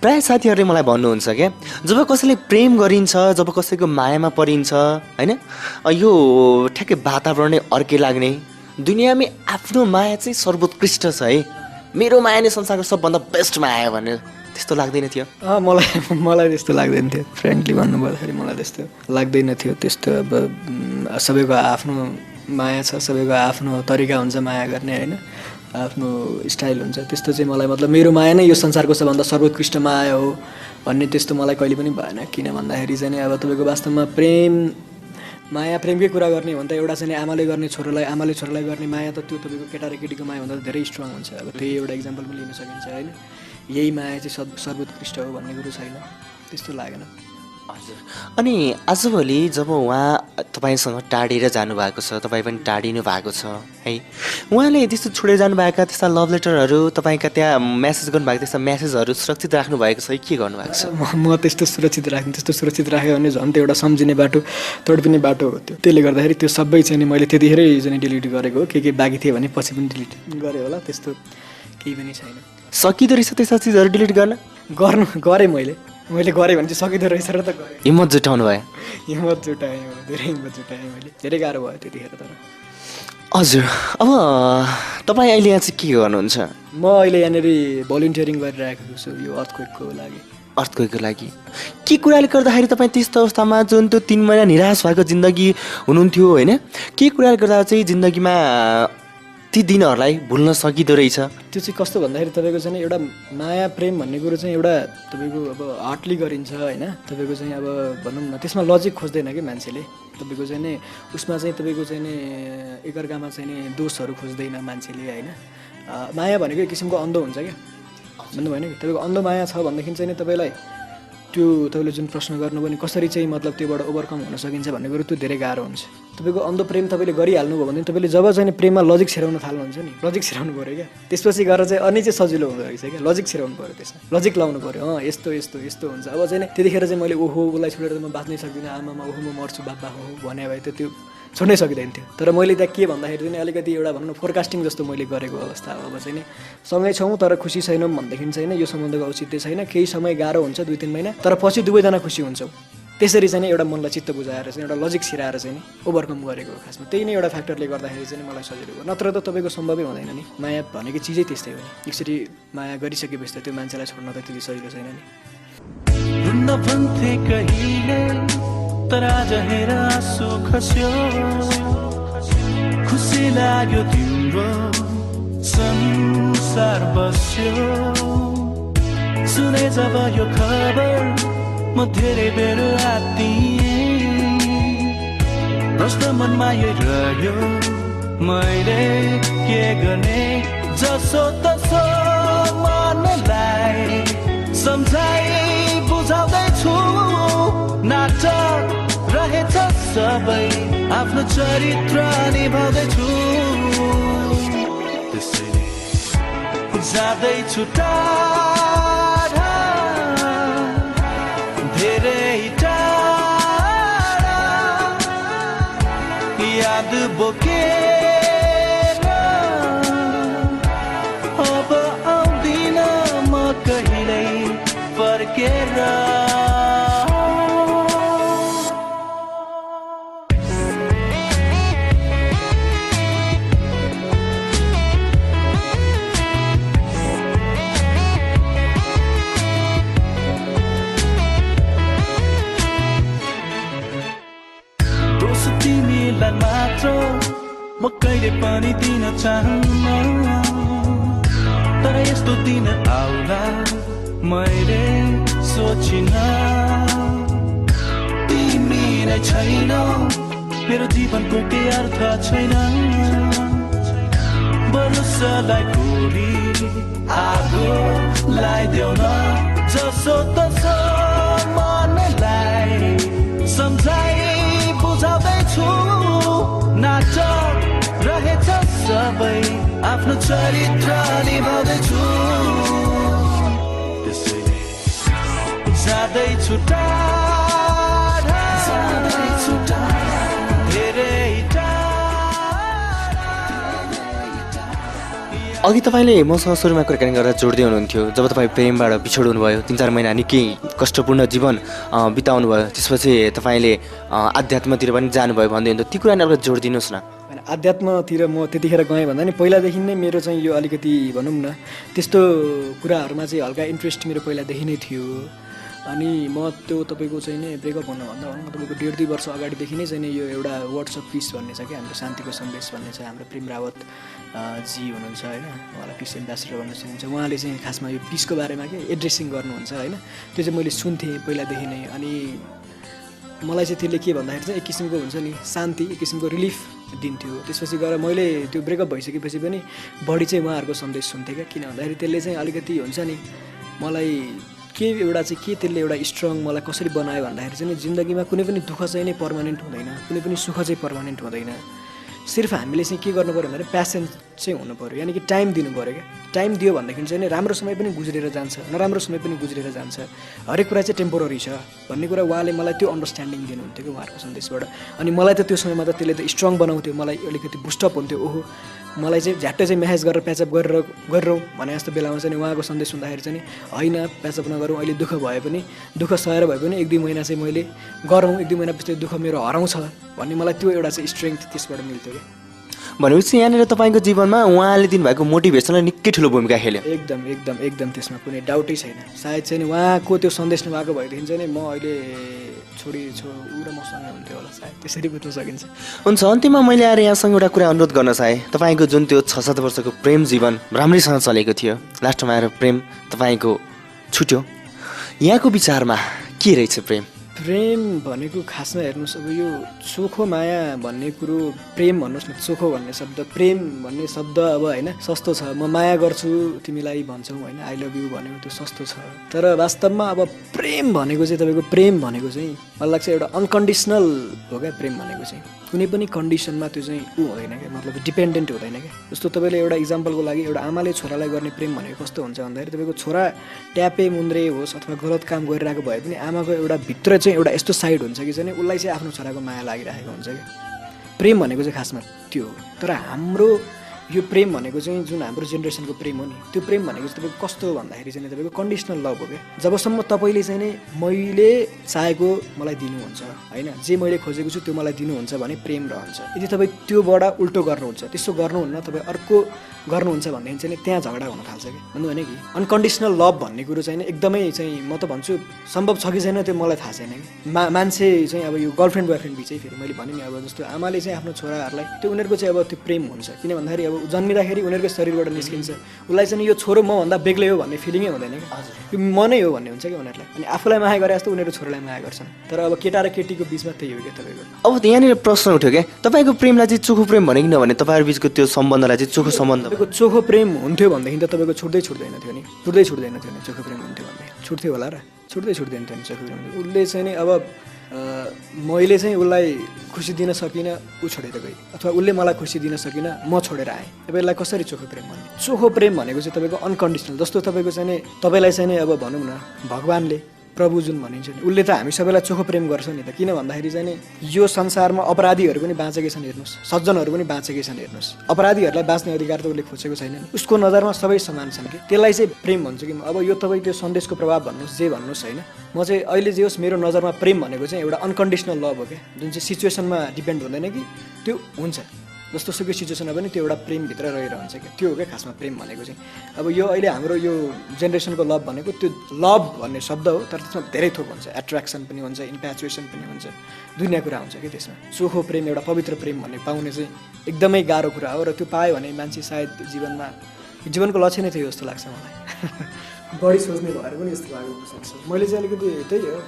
प्रायः साथीहरूले मलाई भन्नुहुन्छ क्या जब कसैले प्रेम गरिन्छ जब कसैको मायामा परिन्छ होइन यो ठ्याक्कै वातावरण नै अर्कै लाग्ने दुनियाँमै आफ्नो माया चाहिँ सर्वोत्कृष्ट छ है मेरो माया नै संसारको सबभन्दा बेस्ट माया भनेर त्यस्तो लाग्दैन थियो मलाई त्यस्तो लाग्दैन थियो फ्रेन्डली भन्नुपर्दाखेरि मलाई त्यस्तो लाग्दैन थियो त्यस्तो अब सबैको आफ्नो माया छ सबैको आफ्नो तरिका हुन्छ माया गर्ने होइन आफ्नो स्टाइल हुन्छ त्यस्तो चाहिँ मलाई मतलब मेरो माया नै यो संसारको सबभन्दा सर्वोत्कृष्ट माया हो भन्ने त्यस्तो मलाई कहिले पनि भएन किन भन्दाखेरि चाहिँ अब तपाईँको वास्तवमा माया प्रेमकै कुरा गर्ने हो भने त एउटा चाहिँ आमाले गर्ने आमाले छोरालाई गर्ने माया त त्यो तपाईँको केटा र केटीको माया भन्दा धेरै स्ट्रङ हुन्छ अब त्यही एउटा इक्जाम्पल पनि लिन सकिन्छ होइन यही माया चाहिँ सर्वोत्कृष्ट हो भन्ने कुरो छैन त्यस्तो लागेन हजुर अनि आजभोलि जब उहाँ तपाईँसँग टाढेर जानुभएको छ तपाईँ पनि टाढिनु भएको छ है उहाँले त्यस्तो छोडेर जानुभएका त्यस्ता लभ लेटरहरू तपाईँका त्यहाँ म्यासेज गर्नुभएको त्यस्ता म्यासेजहरू सुरक्षित राख्नुभएको छ के गर्नुभएको छ म त्यस्तो सुरक्षित राख्यो भने झन् त्यो एउटा सम्झिने बाटो तडपिने बाटो हो त्यो त्यसले गर्दाखेरि त्यो सबै चाहिँ मैले त्यतिखेरै चाहिँ डिलिट गरेको हो के बाँकी थियो भने पछि पनि डिलिट गरेँ होला त्यस्तो केही पनि छैन सकिँदो रहेछ त्यस्ता चिजहरू डिलिट गरेँ मैले गरेँ भने चाहिँ सकिँदो रहेछ र त गरेँ हिम्मत जुटाउनु भयो हिम्मत जुटाएँ धेरै हिम्मत जुटाएँ मैले धेरै गाह्रो भयो त्यतिखेर तर हजुर अब तपाईँ अहिले यहाँ चाहिँ के गर्नुहुन्छ म अहिले यहाँनिर भलिन्टियरिङ गरिरहेको छु यो अर्थक्वेकको लागि के कुराले गर्दाखेरि तपाईँ त्यस्तो अवस्थामा जुन त्यो 3 महिना निराश भएको जिन्दगी हुनुहुन्थ्यो होइन के कुराले गर्दा चाहिँ जिन्दगीमा ती दिनहरूलाई भुल्न सकिँदो रहेछ त्यो चाहिँ कस्तो भन्दाखेरि तपाईँको चाहिँ एउटा माया प्रेम भन्ने कुरो चाहिँ एउटा तपाईँको अब हार्टली गरिन्छ होइन तपाईँको चाहिँ अब भनौँ न त्यसमा लजिक खोज्दैन कि मान्छेले तपाईँको चाहिँ नि उसमा चाहिँ तपाईँको चाहिँ नि एकअर्कामा चाहिँ नि दोषहरू खोज्दैन मान्छेले होइन माया भनेको एक किसिमको अन्धो हुन्छ क्या भन्नु भएन कि तपाईँको अन्धो माया छ भनेदेखि चाहिँ नि तपाईँलाई त्यो तपाईँले जुन प्रश्न गर्नु पनि कसरी चाहिँ मतलब त्योबाट ओभरकम हुन सकिन्छ भन्ने कुरो त्यो धेरै गाह्रो हुन्छ तपाईँको अन्ध प्रेम तपाईँले गरिहाल्नु भयो भने तपाईँले जब चाहिँ प्रेममा लजिक छिराउन थाल्नुहुन्छ नि लजिक छिराउनु पऱ्यो क्या त्यसपछि गएर चाहिँ अनि चाहिँ सजिलो हुँदो रहेछ क्या लजिक छिराउनु पऱ्यो त्यसमा लजिक लाउनु पऱ्यो यस्तो हुन्छ अब चाहिँ त्यतिखेर चाहिँ मैले ओहो उसलाई छोडेर त म बाँच्नै सक्दिनँ आमामा ओहो म मर्छु बाबा हो भने भए त त्यो छोड्नै सकिँदैन थियो तर मैले त्यहाँ के भन्दाखेरि चाहिँ अलिकति एउटा भनौँ न फोरकास्टिङ जस्तो मैले गरेको अवस्था अब चाहिँ नि सँगै छौँ तर खुसी छैनौँ भनेदेखि चाहिँ यो सम्बन्धको औचित्य छैन केही समय गाह्रो हुन्छ 2-3 महिना तर पछि दुवैजना खुसी हुन्छौँ त्यसरी चाहिँ एउटा मनलाई चित्त बुझाएर चाहिँ एउटा लजिक छिराएर चाहिँ ओभरकम गरेको खासमा त्यही नै एउटा फ्याक्टरले गर्दाखेरि चाहिँ मलाई सजिलो भयो नत्र त तपाईँको सम्भवै हुँदैन नि माया भनेको चिजै त्यस्तै हो नि यसरी माया गरिसकेपछि त त्यो मान्छेलाई छोड्न त त्यति सजिलो छैन नि तर आज हेर आँसु खस्यो खुसी लाग्यो तिम्रो संसार बस्यो सुने जब यो खबर म धेरै बेर आत्तिएँ प्रश्न मनमा यही रह्यो मैले के गर्ने जसो तसो मनलाई सम्झाइ बुझाउँदैछु नाटक रहेछ सबै आफ्नो चरित्र निभाउँदैछु त्यसैले जाँदैछु टाढा धेरै टाढा याद बोकेर अब आउँदिन म कहिल्यै फर्केर तिमीलाई मात्र म कहिले पनि दिन चाहन्न तर यस्तो दिन आउला मैले सोचिन तिमी नै छैनौ मेरो जीवनको के अर्थ छैन भरोसालाई गोली आगो लगाइदेऊ न जसो तसो मनलाई सम्झाइ बुझाउँदैछु नाटक रहेछ सबै आफ्नो चरित्र निभाउँदैछु त्यसैले जाँदैछु टाढा धेरै अघि तपाईँले मसँग सुरुमा कुराकानी गर्दा जोड्दै हुनुहुन्थ्यो जब तपाईँ प्रेमबाट बिछोड्नु भयो 3-4 महिना निकै कष्टपूर्ण जीवन बिताउनु भयो त्यसपछि तपाईँले आध्यात्मतिर पनि जानुभयो भन्दै हुन्थ्यो ती कुरा नि अब जोडिदिनुहोस् न होइन आध्यात्मतिर म त्यतिखेर गएँ भन्दा नि पहिलादेखि नै मेरो चाहिँ यो अलिकति भनौँ न त्यस्तो कुराहरूमा चाहिँ हल्का इन्ट्रेस्ट मेरो पहिलादेखि नै थियो अनि म त्यो तपाईँको चाहिँ नि ब्रेकअप हुनुभन्दा भनौँ न तपाईँको 1.5-2 वर्ष अगाडिदेखि नै चाहिँ नि यो एउटा वर्ड्स अफ पिस भन्ने छ क्या हाम्रो शान्तिको सन्देश भन्ने छ हाम्रो प्रेम रावत जी हुनुहुन्छ होइन उहाँलाई पिस एम्बेसडर भन्न सक्नुहुन्छ उहाँले चाहिँ खासमा यो पिसको बारेमा के एड्रेसिङ गर्नुहुन्छ होइन त्यो चाहिँ मैले सुन्थेँ पहिलादेखि नै अनि मलाई चाहिँ त्यसले के भन्दाखेरि चाहिँ एक किसिमको हुन्छ नि शान्ति एक किसिमको रिलिफ दिन्थ्यो त्यसपछि गएर मैले त्यो ब्रेकअप भइसकेपछि पनि बढी चाहिँ उहाँहरूको सन्देश सुन्थेँ क्या किन भन्दाखेरि त्यसले चाहिँ अलिकति हुन्छ नि मलाई के एउटा चाहिँ के त्यसले एउटा स्ट्रङ मलाई कसरी बनायो भन्दाखेरि चाहिँ जिन्दगीमा कुनै पनि दुःख चाहिँ नै पर्मानेन्ट हुँदैन कुनै पनि सुख चाहिँ पर्मानेन्ट हुँदैन सिर्फ हामीले चाहिँ के गर्नु पऱ्यो भने पेसेन्स चाहिँ हुनु पऱ्यो यानि कि टाइम दिनु पऱ्यो क्या टाइम दियो भनेदेखि चाहिँ राम्रो समय पनि गुज्रेर जान्छ नराम्रो समय पनि गुज्रेर जान्छ हरेक कुरा चाहिँ टेम्पोररी छ भन्ने कुरा उहाँले मलाई त्यो अन्डरस्ट्यान्डिङ दिनुहुन्थ्यो कि उहाँहरूको सन्देशबाट अनि मलाई त त्यो समयमा त त्यसले त स्ट्रङ बनाउँथ्यो मलाई अलिकति बुस्टअप हुन्थ्यो ओहो मलाई चाहिँ झ्याट्टै चाहिँ म्यासेज गरेर प्याचअप गरिरहँ भने जस्तो बेलामा चाहिँ उहाँको सन्देश सुन्दाखेरि चाहिँ होइन प्याचअप नगरौँ अहिले दुःख भए पनि दुःख सहेर भए पनि 1-2 महिना चाहिँ मैले गरौँ 1-2 महिनापछि दुःख मेरो हराउँछ भन्ने मलाई त्यो एउटा चाहिँ स्ट्रेङ्थ त्यसबाट मिल्थ्यो क्या भनेपछि यहाँनिर तपाईँको जीवनमा उहाँले दिनुभएको मोटिभेसनले निकै ठुलो भूमिका खेल्यो एकदम एकदम एकदम त्यसमा कुनै डाउटै छैन सायद चाहिँ उहाँको त्यो सन्देश नभएको भएदेखि चाहिँ म अहिले छोडी ऊ र मसँगै हुन्थ्यो होला सायद त्यसरी बुझ्न सकिन्छ हुन्छ अन्त्यमा मैले आएर यहाँसँग एउटा कुरा अनुरोध गर्न चाहेँ तपाईँको जुन त्यो 6-7 वर्षको प्रेम जीवन राम्रैसँग चलेको थियो लास्टमा आएर प्रेम तपाईँको छुट्यो यहाँको विचारमा के रहेछ प्रेम भनेको खासमा हेर्नुहोस् अब यो चोखो माया भन्ने कुरो प्रेम भन्नुहोस् न चोखो भन्ने शब्द प्रेम भन्ने शब्द अब होइन सस्तो छ म माया गर्छु तिमीलाई भन्छौ होइन आई लभ यु भनेको त्यो सस्तो छ तर वास्तवमा अब प्रेम भनेको चाहिँ तपाईँको प्रेम भनेको चाहिँ मलाई लाग्छ एउटा अनकन्डिसनल हो क्या प्रेम भनेको चाहिँ कुनै पनि कन्डिसनमा त्यो चाहिँ ऊ हुँदैन क्या मतलब डिपेन्डेन्ट हुँदैन क्या जस्तो तपाईँले एउटा इक्जाम्पलको लागि एउटा आमाले छोरालाई गर्ने प्रेम भनेको कस्तो हुन्छ भन्दाखेरि तपाईँको छोरा ट्यापे मुन्द्रे होस् अथवा गलत काम गरिरहेको भए पनि आमाको एउटा भित्र चाहिँ एउटा यस्तो साइड हुन्छ कि चाहिँ उसलाई चाहिँ आफ्नो छोराको माया लागिरहेको हुन्छ क्या प्रेम भनेको चाहिँ खासमा त्यो हो तर हाम्रो यो प्रेम भनेको चाहिँ जुन हाम्रो जेनेरेसनको प्रेम हो नि त्यो प्रेम भनेको चाहिँ तपाईँको कस्तो हो भन्दाखेरि चाहिँ तपाईँको कन्डिसनल लभ हो क्या जबसम्म तपाईँले चाहिँ नि मैले चाहेको मलाई दिनुहुन्छ होइन जे मैले खोजेको छु त्यो मलाई दिनुहुन्छ भने प्रेम रहन्छ यदि तपाईँ त्योबाट उल्टो गर्नुहुन्छ त्यसो गर्नुहुन्न तपाईँ अर्को गर्नुहुन्छ भनेदेखि चाहिँ त्यहाँ झगडा हुन थाल्छ कि भन्नु भने कि अनकन्डिसनल लभ भन्ने कुरो चाहिँ एकदमै चाहिँ म त भन्छु सम्भव छ कि छैन त्यो मलाई थाहा छैन कि मान्छे चाहिँ अब यो गर्लफ्रेन्ड बोयफ्रेन्ड बिचै फेरि मैले भने नि अब जस्तो आमाले चाहिँ आफ्नो छोराहरूलाई त्यो उनीहरूको चाहिँ अब त्यो प्रेम हुन्छ किन भन्दाखेरि अब जन्मिँदाखेरि उनीहरूको शरीरबाट निस्किन्छ उसलाई चाहिँ यो छोरो मभन्दा बेग्लै हो भन्ने फिलिङै हुँदैन कि यो म नै हो भन्ने हुन्छ कि उनीहरूलाई अनि आफूलाई माया गरे जस्तो उनीहरू छोरालाई माया गर्छन् तर अब केटा र केटीको बिचमा त्यही हो क्या तपाईँको अब यहाँनिर प्रश्न उठ्यो क्या तपाईँको प्रेमलाई चाहिँ चोखो प्रेम भने कि नभने तपाईँहरू बिचको त्यो सम्बन्धलाई चाहिँ चोखो सम्बन्ध तपाईँको चोखो प्रेम हुन्थ्यो भनेदेखि त तपाईँको छुट्दैन थियो नि चोखो प्रेम हुन्थ्यो भने छुट्थ्यो होला र छुट्दैन थियो नि चोखो प्रेम उसले चाहिँ नि अब मैले चाहिँ उसलाई खुसी दिन सकिनँ ऊ छोडेर गएँ अथवा उसले मलाई खुसी दिन सकिनँ म छोडेर आएँ अब यसलाई कसरी चोखो प्रेम भन्ने चोखो प्रेम भनेको चाहिँ तपाईँको अनकन्डिसनल जस्तो तपाईँको चाहिँ नि तपाईँलाई चाहिँ नि अब भनौँ न भगवान्ले प्रभु जुन भनिन्छ नि उसले त हामी सबैलाई चोखो प्रेम गर्छ नि त किन भन्दाखेरि चाहिँ नि यो संसारमा अपराधीहरू पनि बाँचेकै छन् हेर्नुहोस् सज्जनहरू पनि बाँचेकै छन् हेर्नुहोस् अपराधीहरूलाई बाँच्ने अधिकार त उसले खोजेको छैन नि उसको नजरमा सबै समान छन् कि त्यसलाई चाहिँ प्रेम भन्छु कि अब यो तपाईँ त्यो सन्देशको प्रभाव भन्नुहोस् जे भन्नुहोस् होइन म चाहिँ अहिले जे होस् मेरो नजरमा प्रेम भनेको चाहिँ एउटा अनकन्डिसनल लभ हो क्या जुन चाहिँ सिचुएसनमा डिपेन्ड हुँदैन कि त्यो हुन्छ जस्तो सुकै सिचुएसनमा पनि त्यो एउटा प्रेमभित्र रहेर हुन्छ क्या त्यो हो क्या खासमा प्रेम भनेको चाहिँ अब यो अहिले हाम्रो यो जेनेरेसनको लभ भनेको त्यो लभ भन्ने शब्द हो तर त्यसमा धेरै थोक हुन्छ एट्र्याक्सन पनि हुन्छ इन्प्याचुएसन पनि हुन्छ दुनियाँ कुरा हुन्छ कि त्यसमा चोखो प्रेम एउटा पवित्र प्रेम भन्ने पाउने चाहिँ एकदमै गाह्रो कुरा हो र त्यो पायो भने मान्छे सायद जीवनको लक्ष्य नै थियो जस्तो लाग्छ मलाई बढी सोच्ने भएर पनि यस्तो लागेको सक्छ मैले चाहिँ अलिकति त्यही हो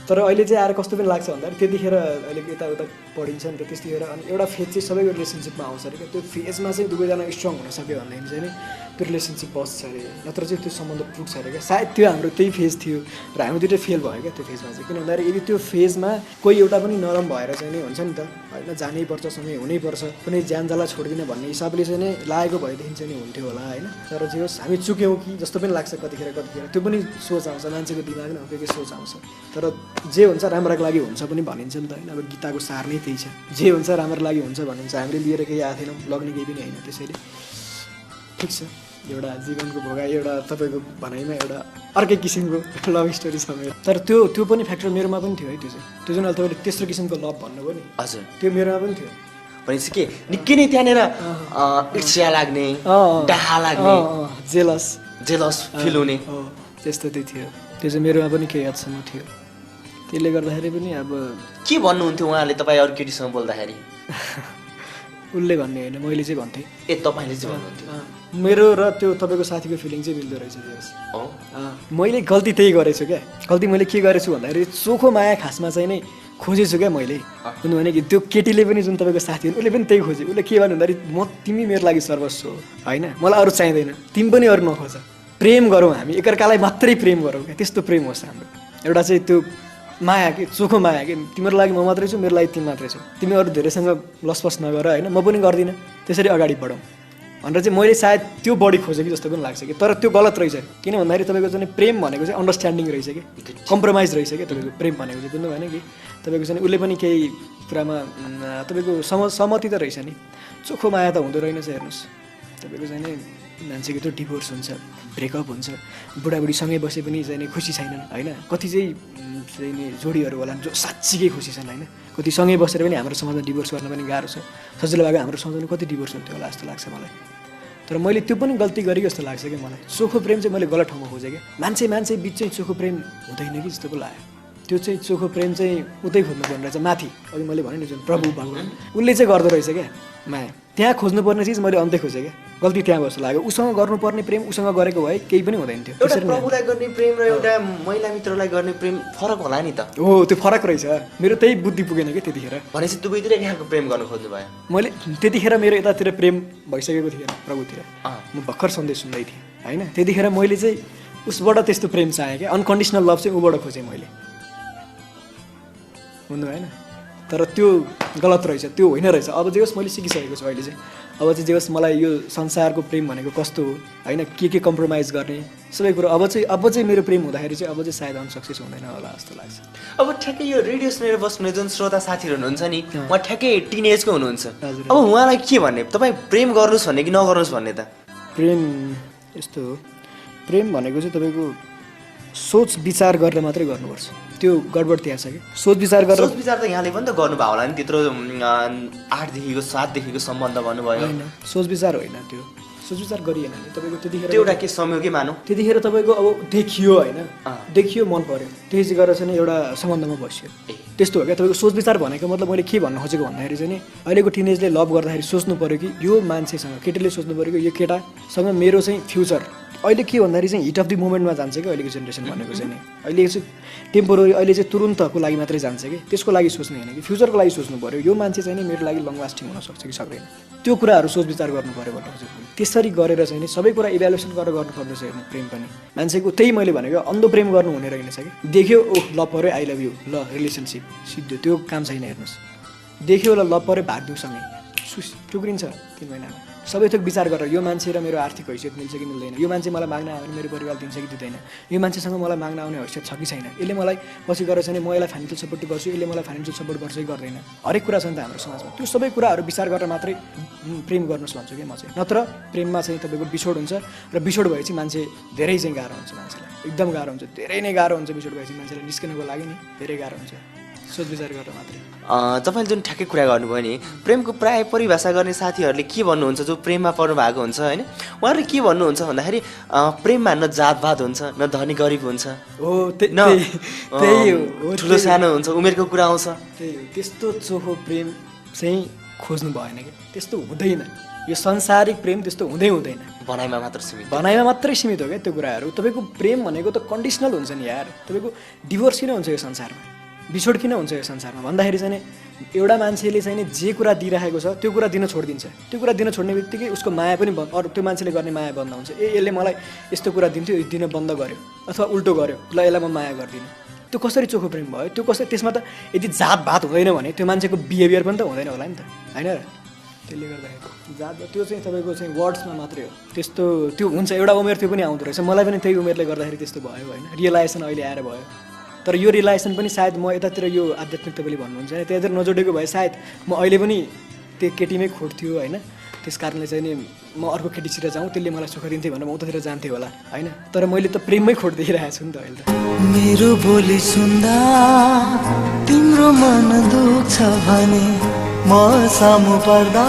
तर अहिले चाहिँ आएर कस्तो पनि लाग्छ भन्दाखेरि त्यतिखेर अहिले यताउता पढिन्छ नि त त्यतिखेर अनि एउटा फेज चाहिँ सबैको रिलेसनसिपमा आउँछ अरे क्या त्यो फेजमा चाहिँ दुवैजना स्ट्रङ हुन सक्यो भनेदेखि चाहिँ नि त्यो रिलेसनसिप बस्छ अरे नत्र चाहिँ त्यो सम्बन्ध टुट्छ अरे क्या सायद त्यो हाम्रो त्यही फेज थियो र हामी दुइटै फेल भयो क्या त्यो फेजमा चाहिँ किन भन्दाखेरि यदि त्यो फेजमा कोही एउटा पनि नरम भएर चाहिँ नि हुन्छ नि त होइन जानै पर्छ समय हुनैपर्छ कुनै ज्यान जाला छोड्दिनँ भन्ने हिसाबले चाहिँ नि लागेको भएदेखि चाहिँ नि हुन्थ्यो होला होइन तर जे होस् हामी चुक्यौँ कि जस्तो पनि लाग्छ कतिखेर त्यो पनि सोच आउँछ मान्छेको दिमागमा के सोच आउँछ तर जे हुन्छ राम्रोको लागि हुन्छ पनि भनिन्छ नि त होइन अब गीताको सार नै त्यही छ जे हुन्छ राम्रो लागि हुन्छ भनिन्छ हामीले लिएर केही आएको थिएनौँ लग्ने केही पनि होइन त्यसैले ठिक छ एउटा जीवनको भोगाई एउटा तपाईँको भनाइमा एउटा अर्कै किसिमको लभ स्टोरी छ मेरो तर त्यो पनि फ्याक्टर मेरोमा पनि थियो है त्यो जुन अहिले तपाईँले तेस्रो किसिमको लभ भन्नुभयो नि हजुर त्यो मेरोमा पनि थियो भनेपछि के निकै नै त्यहाँनिर ईर्ष्या लाग्ने डाहा लाग्ने जेलस फिल हुने त्यस्तो चाहिँ थियो त्यो चाहिँ मेरोमा पनि केही हदसम्म थियो त्यसले गर्दाखेरि पनि अब के भन्नुहुन्थ्यो उहाँले तपाईँ अरू केटीसँग बोल्दाखेरि उसले भन्ने होइन मैले चाहिँ भन्थेँ ए तपाईँले चाहिँ भन्नुहुन्थ्यो मेरो र त्यो तपाईँको साथीको फिलिङ चाहिँ मिल्दो रहेछ मैले गल्ती त्यही गरेछु क्या गल्ती मैले के गरेछु भन्दाखेरि चोखो माया खासमा चाहिँ नै खोजेछु क्या मैले किनभने कि त्यो केटीले पनि जुन तपाईँको साथी हो उसले पनि त्यही खोज्यो उसले के भन्नु भन्दाखेरि तिमी मेरो लागि सर्वस्व हो होइन मलाई अरू चाहिँदैन तिमी पनि अरू नखोज प्रेम गरौँ हामी एकअर्कालाई मात्रै प्रेम गरौँ क्या त्यस्तो प्रेम होस् हाम्रो एउटा चाहिँ त्यो माया कि चोखो माया कि तिम्रो लागि म मात्रै छु मेरो लागि तिमी मात्रै छु तिमी अरू धेरैसँग लसपस नगर होइन म पनि गर्दिनँ त्यसरी अगाडि बढौँ भनेर चाहिँ मैले सायद त्यो बढी खोजेँ कि जस्तो पनि लाग्छ कि तर त्यो गलत रहेछ किन भन्दाखेरि तपाईँको चाहिँ प्रेम भनेको चाहिँ अन्डरस्ट्यान्डिङ रहेछ कि कम्प्रोमाइज रहेछ कि तपाईँको प्रेम भनेको चाहिँ बुझ्नु भएन कि तपाईँको चाहिँ उसले पनि केही कुरामा तपाईँको सहमति त रहेछ नि चोखो माया त हुँदो रहेनछ हेर्नुहोस् तपाईँको चाहिँ नि मान्छेको त्यो डिभोर्स हुन्छ ब्रेकअप हुन्छ बुढाबुढी सँगै बसे पनि चाहिँ खुसी छैनन् होइन कति चाहिँ नि जोडीहरू होला जो साँच्चीकै खुसी छन् होइन कति सँगै बसेर पनि हाम्रो समाजमा डिभोर्स गर्न पनि गाह्रो छ सजिलो भएको हाम्रो समाजमा कति डिभोर्स हुन्थ्यो होला जस्तो लाग्छ मलाई तर मैले त्यो पनि गल्ती गरेँ जस्तो लाग्छ कि मलाई चोखो प्रेम चाहिँ मैले गलत ठाउँमा खोजेँ क्या मान्छे बिच चाहिँ चोखो प्रेम हुँदैन कि जस्तो पो लाग्यो त्यो चाहिँ चोखो प्रेम चाहिँ उतै खोज्नुपर्ने रहेछ माथि अघि मैले भने नि जुन प्रभु भगवान् उसले चाहिँ गर्दो रहेछ क्या माया त्यहाँ खोज्नुपर्ने चिज मैले अन्त्य खोजेँ क्या गल्ती त्यहाँ जस्तो लाग्यो उसँग गर्नुपर्ने प्रेम उसँग गरेको भए केही पनि हुँदैन थियो एउटा प्रभुलाई गर्ने प्रेम र एउटा महिला मित्रलाई गर्ने प्रेम फरक होला नि त हो त्यो फरक रहेछ मेरो त्यही बुद्धि पुगेन कि त्यतिखेर भनेपछि दुवैतिर यहाँको प्रेम गर्न खोज्नु भयो मैले त्यतिखेर मेरो यतातिर प्रेम भइसकेको थिएन प्रभुतिर म भर्खर सन्देश सुन्दै थिएँ होइन त्यतिखेर मैले चाहिँ उसबाट त्यस्तो प्रेम चाहेँ क्या अनकन्डिसनल लभ चाहिँ उबाट खोजेँ मैले बुझ्नु भएन तर त्यो गलत रहेछ त्यो होइन रहेछ अब जे होस् मैले सिकिसकेको छु अहिले चाहिँ अब चाहिँ जे होस् मलाई यो संसारको प्रेम भनेको कस्तो हो होइन के कम्प्रोमाइज गर्ने सबै कुरो अब चाहिँ मेरो प्रेम हुँदाखेरि चाहिँ अब चाहिँ सायद अनसक्सेस हुँदैन होला जस्तो लाग्छ अब ठ्याक्कै यो रेडियो सुनेर बस्ने जुन श्रोता साथीहरू हुनुहुन्छ नि उहाँ ठ्याक्कै टिनेजको हुनुहुन्छ अब उहाँलाई के भन्ने तपाईँ प्रेम गर्नुहोस् भन्ने कि नगर्नुहोस् भन्ने त प्रेम यस्तो हो प्रेम भनेको चाहिँ तपाईँको सोच विचार गरेर मात्रै गर्नुपर्छ त्यो गडबड त्यहाँ छ कि सोच विचार त यहाँले पनि त गर्नुभयो होला नि त्यत्रो 8देखिको 7देखिको सम्बन्ध भन्नुभयो होइन सोच विचार होइन त्यो सोच विचार गरिएन नि तपाईँको त्यतिखेर त्यो एउटा के संयोगै मानौँ त्यतिखेर तपाईँको अब देखियो होइन देखियो मन पर्यो त्यही चाहिँ गरेर चाहिँ एउटा सम्बन्धमा बस्यो त्यस्तो हो क्या तपाईँको सोच विचार भनेको मतलब मैले के भन्न खोजेको भन्दाखेरि चाहिँ नि अहिलेको टिनेजले लभ गर्दाखेरि सोच्नु पऱ्यो कि यो मान्छेसँग केटीले सोच्नु पऱ्यो कि यो केटासँग मेरो चाहिँ फ्युचर अहिले के भन्दाखेरि चाहिँ हिट अफ द मोमेन्टमा जान्छ कि अहिलेको जेनेरेसन भनेको चाहिँ नि अहिले चाहिँ टेम्पोररी अहिले चाहिँ तुरुन्तको लागि मात्रै जान्छ कि त्यसको लागि सोच्ने होइन कि फ्युचरको लागि सोच्नु पऱ्यो यो मान्छे चाहिँ नि मेरो लागि लङ लास्टिङ हुनसक्छ कि सक्दैन त्यो कुराहरू सोच विचार गर्नु पऱ्यो भन्नु खोजेको त्यसरी गरेर चाहिँ नि सबै कुरा इभ्यालुएसन गरेर गर्नुपर्ने छ हेर्नु प्रेम पनि मान्छेको त्यही मैले भनेको अन्धो प्रेम गर्नु हुने रहेनछ कि देख्यो ओह लभ पऱ्यो आई लभ यु ल रिलेसनसिप सिद्धो त्यो काम छैन हेर्नुहोस् देख्यो ल लभ पऱ्यो भाग दिउँसँगै टुक्रिन्छ 3 महिनामा सबै थोक विचार गरेर यो मान्छे र मेरो आर्थिक हैसियत मिल्छ कि मिल्दैन यो मान्छे मलाई माग्न आउने मेरो परिवार दिन्छ कि दिँदैन यो मान्छेसँग मलाई माग्न आउने हैसियत छ कि छैन यसले मलाई पछि गएर चाहिँ म यसलाई फाइनेन्सियल सपोर्ट गर्छु यसले मलाई फाइनेन्सियल सपोर्ट गर्छ कि गर्दैन हरेक कुरा छ नि त हाम्रो समाजमा त्यो सबै कुराहरू विचार गरेर मात्रै प्रेम गर्नुहोस् भन्छु कि म चाहिँ नत्र प्रेममा चाहिँ तपाईँको बिछोड हुन्छ र बिछोड भएपछि मान्छे धेरै चाहिँ गाह्रो हुन्छ मान्छेलाई एकदम गाह्रो हुन्छ धेरै नै गाह्रो हुन्छ बिछोड भएपछि मान्छेलाई निस्किनको लागि नि धेरै गाह्रो हुन्छ सोच विचार गरेर मात्रै तपाईँले जुन ठ्याक्कै कुरा गर्नुभयो नि प्रेमको प्राय परिभाषा गर्ने साथीहरूले के भन्नुहुन्छ जो प्रेममा पर्नु भएको हुन्छ होइन उहाँहरूले के भन्नुहुन्छ भन्दाखेरि प्रेममा न जातभात हुन्छ न धनी गरिब हुन्छ हो न त्यही हो ठुलो सानो हुन्छ उमेरको कुरा आउँछ त्यही हो त्यस्तो चोखो प्रेम चाहिँ खोज्नु भएन कि त्यस्तो हुँदैन यो संसारिक प्रेम त्यस्तो हुँदैन भनाइमा मात्र सीमित भनाइमा मात्रै सीमित हो क्या त्यो कुराहरू तपाईँको प्रेम भनेको त कन्डिसनल हुन्छ नि यार तपाईँको डिभोर्स किन हुन्छ यो संसारमा बिछोड किन हुन्छ यो संसारमा भन्दाखेरि चाहिँ एउटा मान्छेले चाहिँ नि जे कुरा दिइरहेको छ त्यो कुरा दिन छोडिदिन्छ त्यो कुरा दिन छोड्ने बित्तिकै उसको माया पनि अरू त्यो मान्छेले गर्ने माया बन्द हुन्छ यसले मलाई यस्तो कुरा दिन्थ्यो यो दिन बन्द गर्यो अथवा उल्टो गर्यो ल यसलाई म माया गर्दिनँ त्यो कसरी चोखो प्रेम भयो त्यो कसरी त्यसमा त यदि जातभात हुँदैन भने त्यो मान्छेको बिहेभियर पनि त हुँदैन होला नि त होइन र त्यसले गर्दाखेरि जात त्यो चाहिँ तपाईँको चाहिँ वर्ड्समा मात्रै हो त्यस्तो त्यो हुन्छ एउटा उमेर त्यो पनि आउँदो रहेछ मलाई पनि त्यही उमेरले गर्दाखेरि त्यस्तो भयो होइन रियलाइजेसन अहिले आएर भयो तर यो रियलाइजेसन पनि सायद म यतातिर यो आध्यात्मिक तपाईँले भन्नुहुन्छ होइन त्यतातिर नजोडेको भए सायद म अहिले पनि त्यो केटीमै खोज्थ्यो होइन त्यस कारणले चाहिँ नि म अर्को केटीतिर जाउँ त्यसले मलाई सुख दिन्थ्यो भनेर म उतातिर जान्थेँ होला होइन तर मैले त प्रेममै खोजिदिइरहेको छु नि त अहिले त मेरो बोली सुन्दा तिम्रो मन दुख्छ भने म सामु पर्दा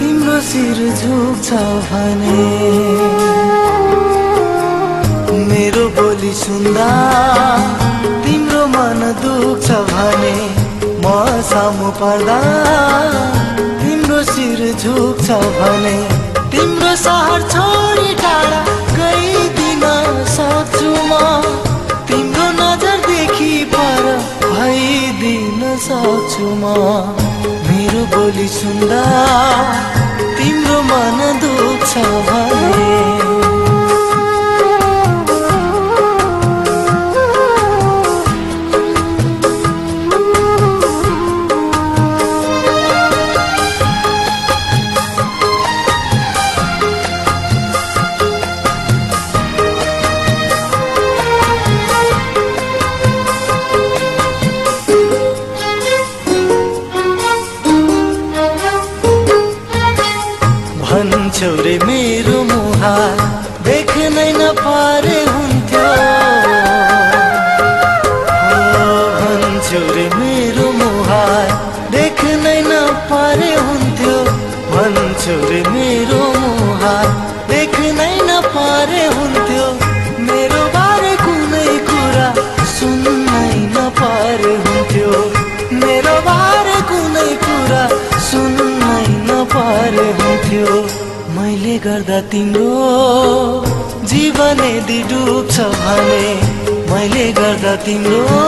तिम्रो शिर झुक्छ भने मेरो बोली सुन्दा तिम्रो मन दुख्छ भने म सामु पर्दा तिम्रो शिर झुक्छ भने तिम्रो सहर छोडी टाढा गइदिन सक्छु म तिम्रो नजरदेखि पर भइदिन सक्छु म मेरो बोली सुन्दा तिम्रो मन दुख्छ भने रे मेरो मुहार देख्नै नपारे हुन्थ्यो भन्छौ रे मेरो मुहार देख्नै नपारे हुन्थ्यो भन्छौ रे मेरो मुहार देख्नै नपारे हुन्थ्यो मेरो बारे कुनै कुरा सुन्नै नपारे हुन्थ्यो मेरो बारे कुनै कुरा सुन्नै नपारे हुन्थ्यो मैले गर्दा तिम्रो जीवन यदि डुब्छ भने मैले गर्दा तिम्रो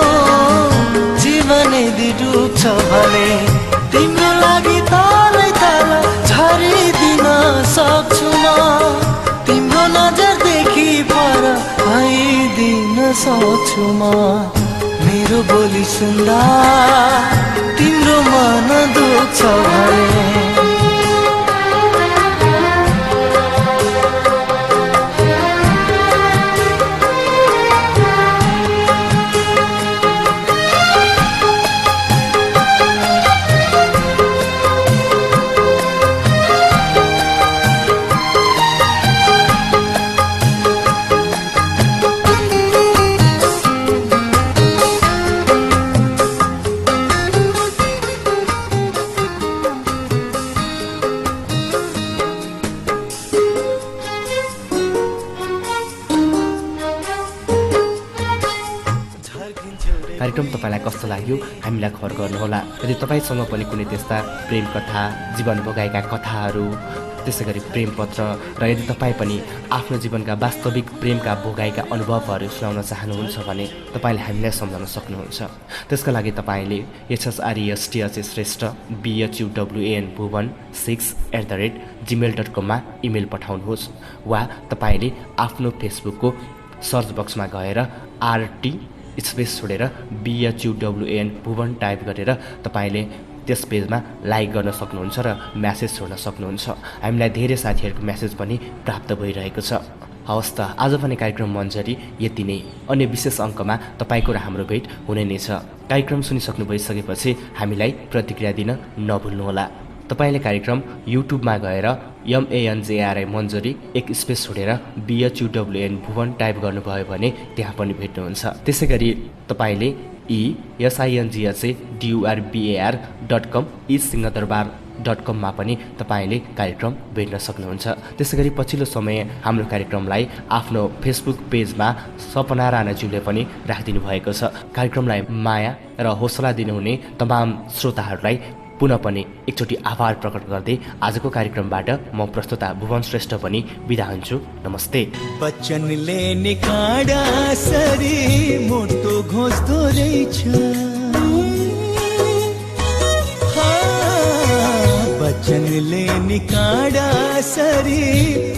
जीवन यदि डुब्छ भने तिम्रो लागि तलै तल झरिदिन सक्छु म तिम्रो नजरदेखि पर भइदिन सक्छु म मेरो बोली सुन्दा तिम्रो मन दुख्छ भने कार्यक्रम तपाईँलाई कस्तो लाग्यो हामीलाई खबर गर्नुहोला। यदि तपाईँसँग पनि कुनै त्यस्ता प्रेम कथा, जीवन भोगाएका कथाहरू, त्यसै गरी प्रेम पत्र र यदि तपाईँ पनि आफ्नो जीवनका वास्तविक प्रेमका भोगाएका अनुभवहरू सुनाउन चाहनुहुन्छ भने तपाईँले हामीलाई सम्झाउन सक्नुहुन्छ। त्यसका लागि तपाईँले HSRESTHSश्रेष्ठ BHUWAN भुवन 6@gmail.com मा इमेल पठाउनुहोस् वा तपाईँले आफ्नो फेसबुकको सर्च बक्समा गएर RT स्पेस छोडेर BHUWAN भुवन टाइप गरेर तपाईँले त्यस पेजमा लाइक गर्न सक्नुहुन्छ र म्यासेज छोड्न सक्नुहुन्छ। हामीलाई धेरै साथीहरूको म्यासेज पनि प्राप्त भइरहेको छ। हवस् त, आज पनि कार्यक्रम मञ्जरी यति नै। अन्य विशेष अङ्कमा तपाईँको र हाम्रो भेट हुने नै छ। कार्यक्रम सुनिसक्नु भइसकेपछि हामीलाई प्रतिक्रिया दिन नभुल्नुहोला। तपाईँले कार्यक्रम युट्युबमा गएर MANJRI मञ्जरी एक स्पेस छोडेर BHUWAN भुवन टाइप गर्नुभयो भने त्यहाँ पनि भेट्नुहुन्छ। त्यसै गरी तपाईँले ESINGHADURBAR.com सिंहदरबार.com मा पनि तपाईँले कार्यक्रम भेट्न सक्नुहुन्छ। त्यसै गरी पछिल्लो समय हाम्रो कार्यक्रमलाई आफ्नो फेसबुक पेजमा सपना राणाज्यूले पनि राखिदिनु भएको छ। कार्यक्रमलाई माया र हौसला दिनुहुने तमाम श्रोताहरूलाई पुनः पनि एकचोटि आभार प्रकट गर्दै आजको कार्यक्रमबाट म प्रस्तुता भुवन श्रेष्ठ पनि बिदा हुन्छु। नमस्ते। बच्चनले निकाडा सरी मोटो घोस्दो रहेछ, बच्चनले निकाडा सरी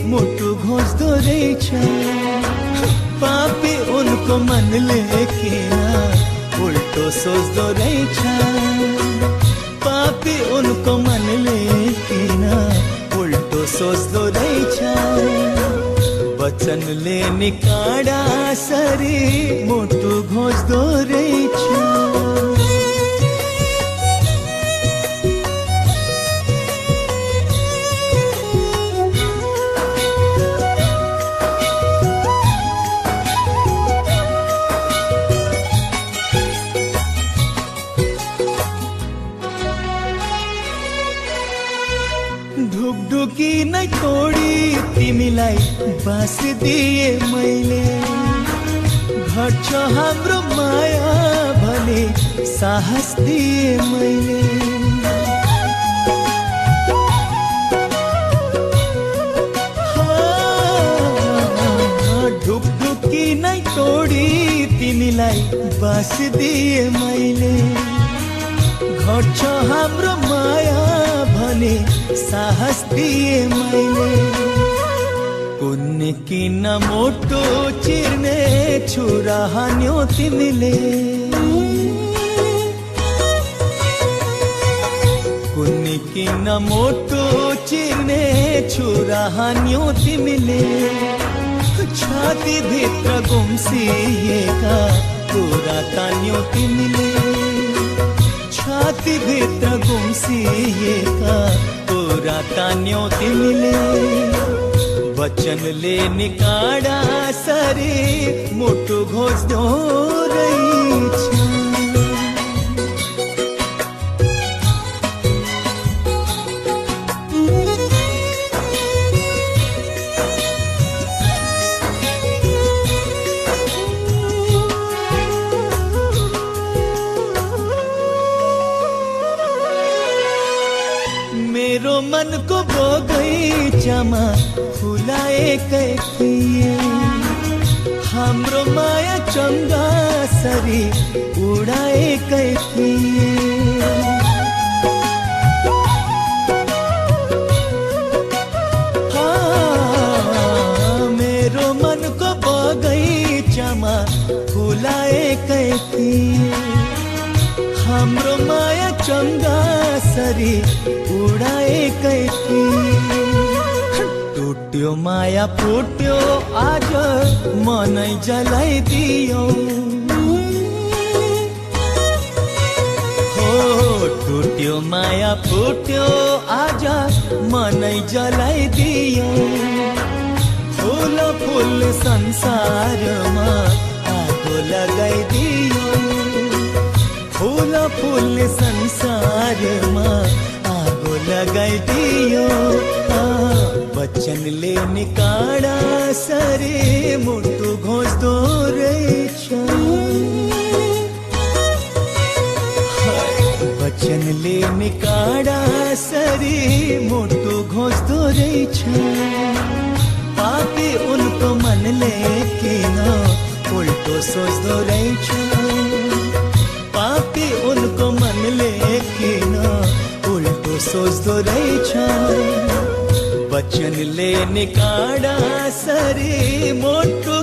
मोटो घोस्दो रहेछ, पापी उनको मनले किन उल्टो सोच्दो रहेछ, पापी उनको मनले किन उल्टो सोच्दो रहेछ, वचनले निकाडा सरी मोटो घोच्दो रहेछ। ढुकढुकी नै तोडी तिमीलाई बास दिए मैले, घट्छ हाम्रो माया भने साहस दिए मैले, ढुकढुकी नै तोडी तिमीलाई बास दिए मैले, घट्छ हाम्रो माया भने साहस दिए मैले, कुन्नी किन मोटो चिर्ने छुरा हान्यो तिमीले, कुन्नी किन मोटो चिर्ने छुरा हान्यो तिमीले, छाती भित्र गुम्सिएका कुरा तान्यो तिमीले, छाती भित्र गुम्सिएका कुरा तान्यो तिमीले, वचनले निकाडा सरी मोटो घोच्दो रहेछ। मेरो मनको बगैँचामा फुलाएकै थिए, हाम्रो माया चन्दा सरी उडाएकै थिए, मेरो मनको बगैँचामा फुलाएकै थिए, हाम्रो माया चन्दा सरी उडाएकै थिए, टुट्यो माया फुट्यो आज मनै जलाइदियो, हो टुट्यो माया फुट्यो आज मनै जलाइदियो, फुल फुल संसारमा आगो लगाइदियो, फुल फुल संसारमा आगो लगाइदियो, वचनले निकाडा सरी मोटो घोच्दो रहेछ। सोच्दो रहेछ पापी उनको मनले किन उल्टो सोच्दो रहेछ वचनले निकाडा सरी मोटो